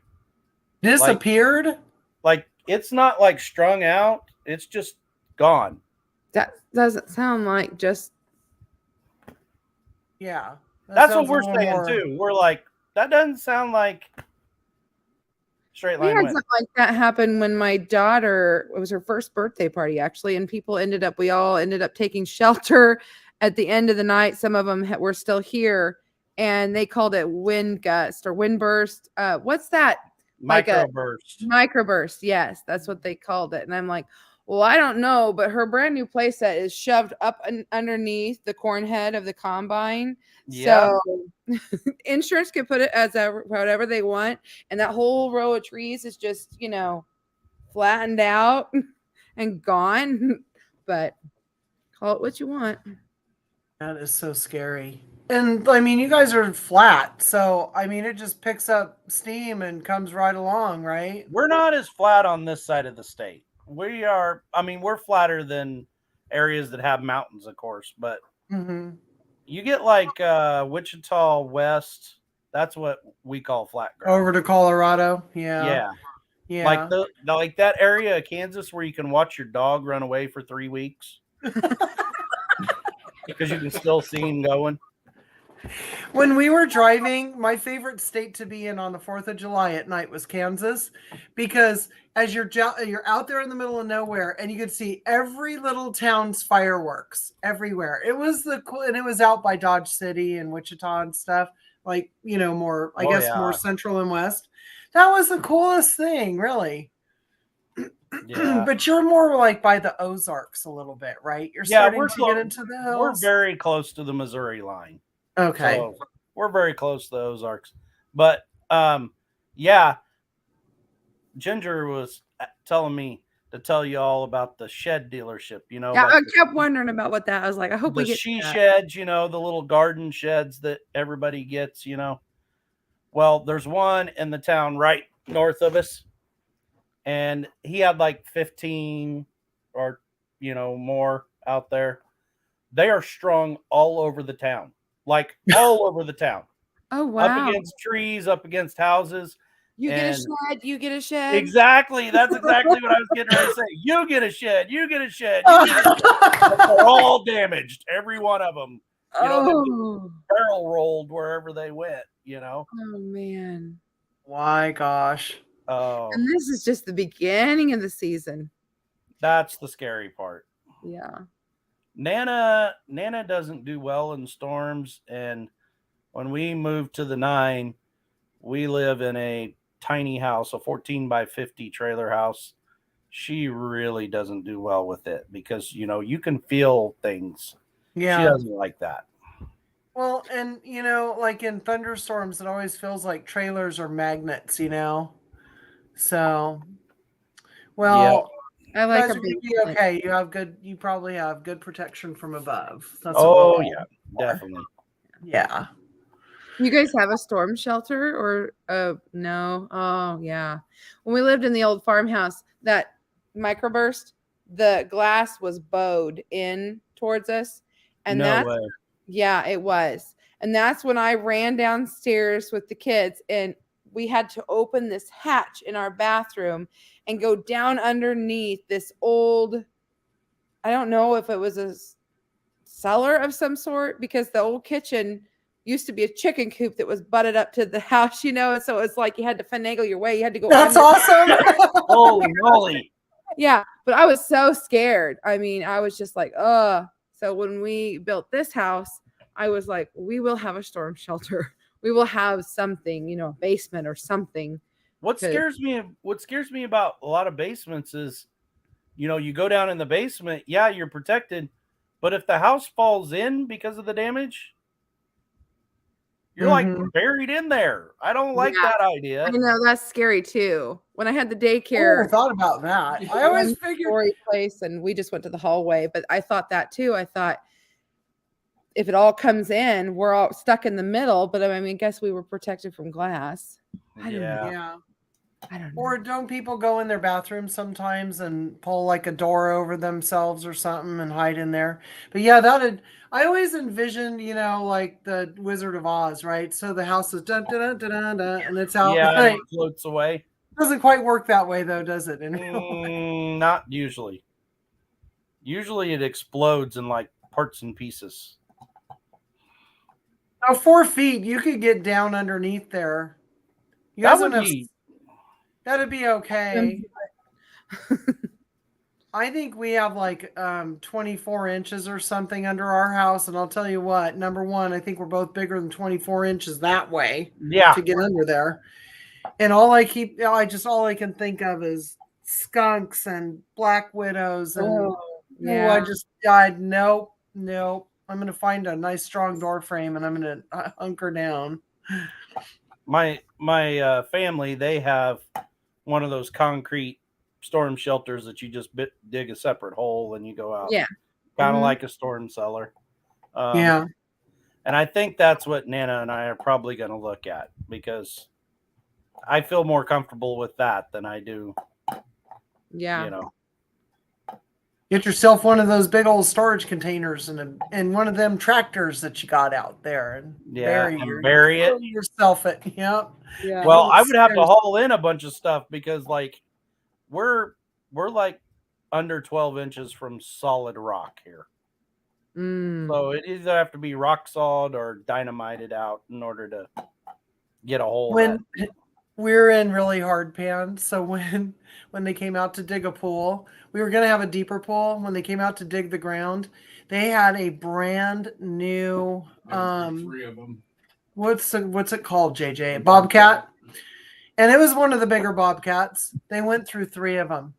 Disappeared? Like it's not like strung out, it's just gone. That doesn't sound like just. Yeah. That's what we're saying too. We're like, that doesn't sound like straight We line had wind. something like that happen when my daughter, it was her first birthday party actually, and we all ended up taking shelter at the end of the night. Some of them were still here, and they called it wind gust or wind burst. What's that? Microburst. Microburst. Yes, that's what they called it. And I'm like, well, I don't know, but her brand new playset is shoved up underneath the corn head of the combine. Yeah. So insurance can put it as whatever they want. And that whole row of trees is just, flattened out and gone. But call it what you want. That is so scary. And I mean, you guys are flat. So, I mean, it just picks up steam and comes right along, right? We're not as flat on this side of the state. We're flatter than areas that have mountains, of course, but you get like Wichita West, that's what we call flat ground. Over to Colorado. Yeah. Like that area of Kansas where you can watch your dog run away for 3 weeks because you can still see him going. When we were driving, my favorite state to be in on the 4th of July at night was Kansas, because as you're out there in the middle of nowhere and you could see every little town's fireworks everywhere. It was and it was out by Dodge City and Wichita and stuff, like, more, I guess, more central and west. That was the coolest thing, really. Yeah. But you're more like by the Ozarks a little bit, right? You're starting to get into the hills. We're very close to the Missouri line. Okay. So we're very close to the Ozarks. But Ginger was telling me to tell you all about the shed dealership, Yeah, like I kept wondering about what that. I was like, I hope we get she sheds, the little garden sheds that everybody gets, Well, there's one in the town right north of us, and he had like 15 or more out there. They are strung all over the town. Like all over the town. Oh, wow. Up against trees, up against houses. You get a shed, you get a shed. Exactly. That's exactly what I was getting ready to say. You get a shed, you get a shed. They're all damaged. Every one of them. Barrel rolled wherever they went, Oh, man. My gosh. Oh. And this is just the beginning of the season. That's the scary part. Yeah. Nana doesn't do well in storms, and when we moved to the 9, we live in a tiny house, a 14 by 50 trailer house. She really doesn't do well with it because you can feel things. Yeah, she doesn't like that. Well, and like in thunderstorms, it always feels like trailers are magnets, So, well. Yeah. I like a big okay. You probably have good protection from above. That's definitely. Yeah. You guys have a storm shelter or no? Oh yeah. When we lived in the old farmhouse, that microburst, the glass was bowed in towards us. And yeah, it was. And that's when I ran downstairs with the kids, and we had to open this hatch in our bathroom and go down underneath this old, I don't know if it was a cellar of some sort, because the old kitchen used to be a chicken coop that was butted up to the house, so it's like you had to finagle your way. You had to go. That's awesome. Holy moly. Yeah, but I was so scared. I mean, I was just like, So when we built this house, I was like, we will have a storm shelter. We will have something, a basement or something. What scares me about a lot of basements is, you go down in the basement, yeah, you're protected, but if the house falls in because of the damage, you're like buried in there. I don't like that idea. I know, that's scary too. When I had the daycare, I thought about that. I always figured place, and we just went to the hallway, but I thought that too. I thought, if it all comes in, we're all stuck in the middle. But I mean, I guess we were protected from glass. Yeah. I don't know. Or don't people go in their bathroom sometimes and pull like a door over themselves or something and hide in there? But yeah, I always envisioned, like the Wizard of Oz, right? So the house is dun dun dun dun dun, and it's out. Yeah, and Like, it floats away. doesn't quite work that way though, does it? In real life? Not usually. Usually it explodes in like parts and pieces. Now, 4 feet, you could get down underneath there. You That guys would don't have. be That'd be okay. I think we have like 24 inches or something under our house, and I'll tell you what. Number one, I think we're both bigger than 24 inches that way yeah. to get under there. And all I can think of is skunks and black widows, and Yeah. I just died. Nope. I'm gonna find a nice strong door frame, and I'm gonna hunker down. My family, they have one of those concrete storm shelters that you just dig a separate hole and you go out. Yeah. Kind of like a storm cellar. Yeah. And I think that's what Nana and I are probably going to look at, because I feel more comfortable with that than I do. Yeah. Get yourself one of those big old storage containers and one of them tractors that you got out there, and bury it yourself. Yep. Yeah. Well, I would have to haul in a bunch of stuff, because like we're like under 12 inches from solid rock here. So it either have to be rock solid or dynamited out in order to get a hole. When we're in really hard pans, so when they came out to dig a pool, we were going to have a deeper pool. When they came out to dig the ground, they had a brand new 3 of them. What's it called, JJ? Bobcat. And it was one of the bigger Bobcats. They went through 3 of them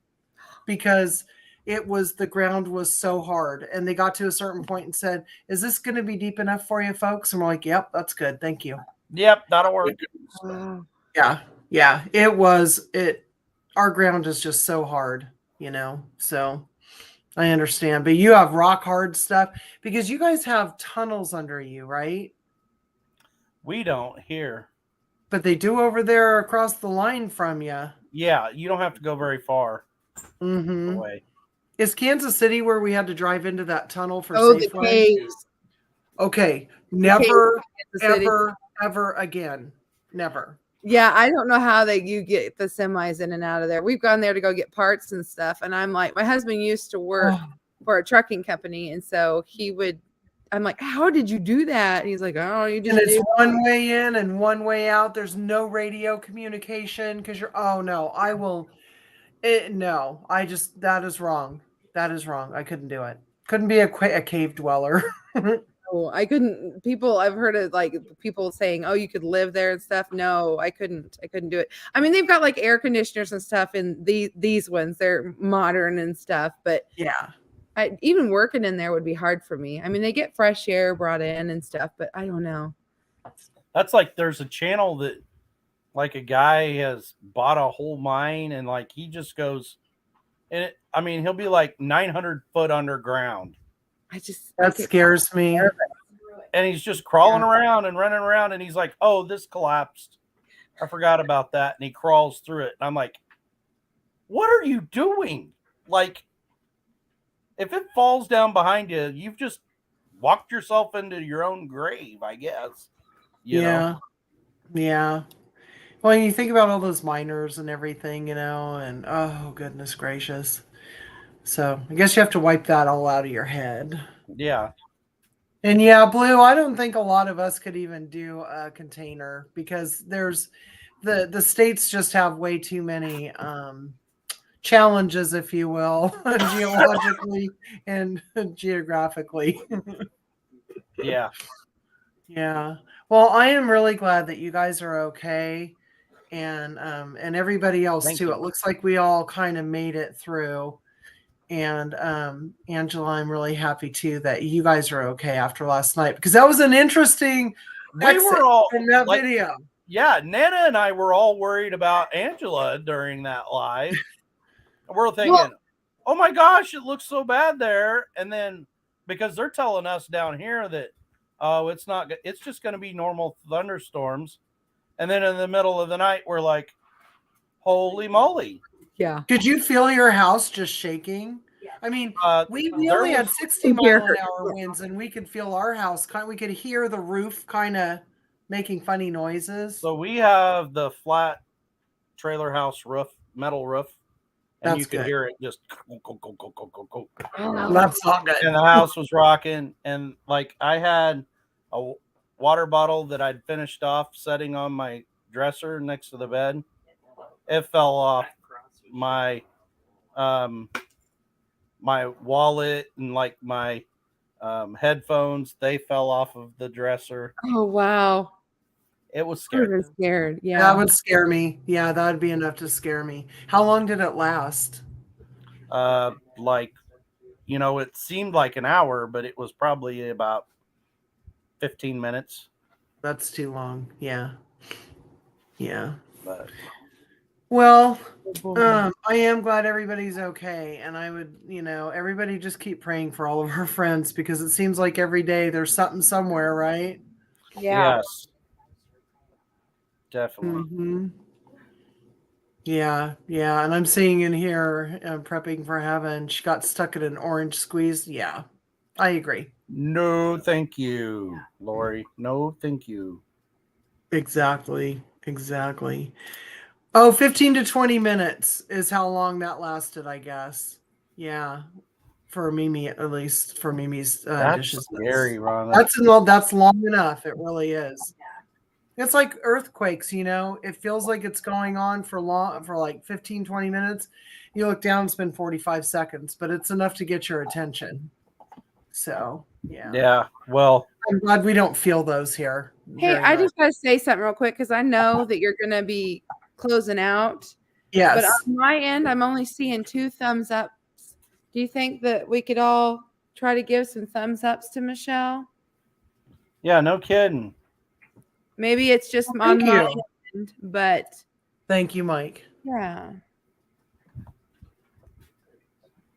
because the ground was so hard, and they got to a certain point and said, "Is this going to be deep enough for you folks?" And we're like, "Yep, that's good. Thank you." Yep, that'll work. Yeah, it was our ground is just so hard, so I understand. But you have rock hard stuff because you guys have tunnels under you, right? We don't here. But they do over there across the line from you. Yeah, you don't have to go very far away. Is Kansas City where we had to drive into that tunnel for Safeway? The caves. Okay, never, ever again. Never. Yeah, I don't know how you get the semis in and out of there. We've gone there to go get parts and stuff, and I'm like, my husband used to work for a trucking company, and so I'm like, how did you do that? And he's like, oh, you just. And it's one way in and one way out. There's no radio communication because you're. Oh no, I will. No, that is wrong. That is wrong. I couldn't do it. Couldn't be a cave dweller. I couldn't. I've heard of like people saying, "Oh, you could live there and stuff." No, I couldn't do it. I mean, they've got like air conditioners and stuff in these ones. They're modern and stuff, but yeah, even working in there would be hard for me. I mean, they get fresh air brought in and stuff, but I don't know. That's like there's a channel that like a guy has bought a whole mine, and like he just goes, and he'll be like 900 foot underground. That scares me. And he's just crawling around and running around, and he's like, "Oh, this collapsed. I forgot about that." And he crawls through it. And I'm like, "What are you doing? Like, if it falls down behind you, you've just walked yourself into your own grave, I guess." You know? Yeah. Well, you think about all those miners and everything, and oh, goodness gracious. So I guess you have to wipe that all out of your head. Yeah. And yeah, Blue, I don't think a lot of us could even do a container because there's the states just have way too many challenges, if you will, geologically and geographically. Yeah. Yeah. Well, I am really glad that you guys are okay, and everybody else Thank too. you. It looks like we all kind of made it through. And Angela, I'm really happy too that you guys are okay after last night, because that was an interesting exit in that video. Yeah, Nana and I were all worried about Angela during that live. We're thinking, oh my gosh, it looks so bad there. And then because they're telling us down here that it's just going to be normal thunderstorms. And then in the middle of the night, we're like, Holy moly! Yeah. Could you feel your house just shaking? I mean, we There only had was- 60 mile an hour winds, and we could feel our house. We could hear the roof kind of making funny noises. So we have the flat trailer house roof, metal roof, and That's you could good. hear it just. That's not good. And the house was rocking, and like I had a water bottle that I'd finished off setting on my dresser next to the bed. It fell off my my wallet and like my headphones. They fell off of the dresser. Oh wow. It was I would scary. have been scared. That Yeah. would scare me. Yeah, that would be enough to scare me. How long did it last? Like, you know, it seemed like an hour, but it was probably about 15 minutes. That's too long. Yeah. Yeah. But Well, I am glad everybody's okay. And I would, everybody just keep praying for all of our friends because it seems like every day there's something somewhere, right? Yeah. yes, definitely. Mm-hmm. Yeah. Yeah. And I'm seeing in here, prepping for heaven, she got stuck in an orange squeeze. Yeah. I agree. No, thank you, Lori. No, thank you. Exactly. Exactly. Oh, 15 to 20 minutes is how long that lasted, I guess. Yeah. For Mimi, at least for Mimi's That's dishes. scary, Ron. That's long enough. It really is. It's like earthquakes, it feels like it's going on for like 15, 20 minutes. You look down, it's been 45 seconds, but it's enough to get your attention. So, yeah. Yeah. Well, I'm glad we don't feel those here. Hey, very I much. just gotta say something real quick because I know that you're gonna be closing out. Yes. But on my end, I'm only seeing 2 thumbs ups. Do you think that we could all try to give some thumbs ups to Michelle? yeah, no kidding. Maybe it's just Well, on thank my you. end, but Thank you, Mike. yeah.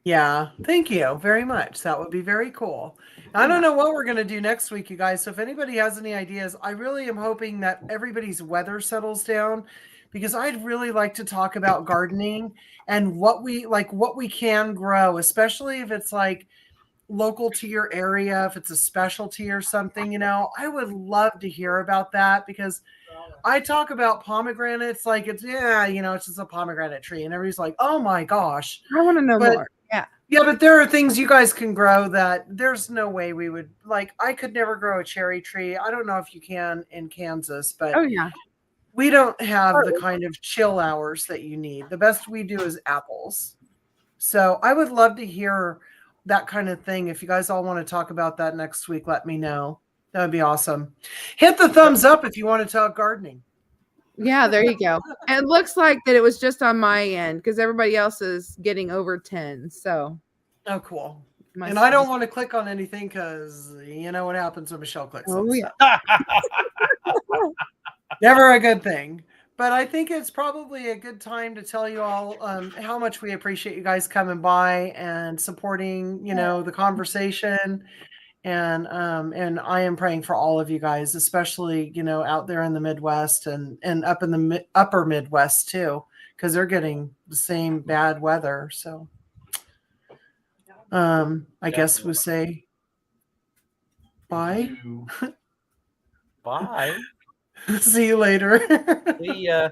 Yeah, thank you very much. That would be very cool. I don't know what we're going to do next week, you guys. So if anybody has any ideas, I really am hoping that everybody's weather settles down because I'd really like to talk about gardening and what we can grow, especially if it's like local to your area, if it's a specialty or something, I would love to hear about that because I talk about pomegranates like it's just a pomegranate tree and everybody's like, "Oh my gosh." I want to know But more. Yeah. yeah, but there are things you guys can grow that there's no way we would I could never grow a cherry tree. I don't know if you can in Kansas, but Oh yeah. we don't have the kind of chill hours that you need. The best we do is apples. So I would love to hear that kind of thing. If you guys all want to talk about that next week, let me know. That would be awesome. Hit the thumbs up if you want to talk gardening. Yeah, there you go. And it looks like that it was just on my end because everybody else is getting over 10. So Oh, cool. my And I don't want to click on anything because you know what happens when Michelle clicks on yeah. stuff. Never a good thing. But I think it's probably a good time to tell you all how much we appreciate you guys coming by and supporting, the conversation. And I am praying for all of you guys, especially, out there in the Midwest and up in the upper Midwest too, because they're getting the same bad weather. So I guess we'll say bye. Bye. See you later. See ya.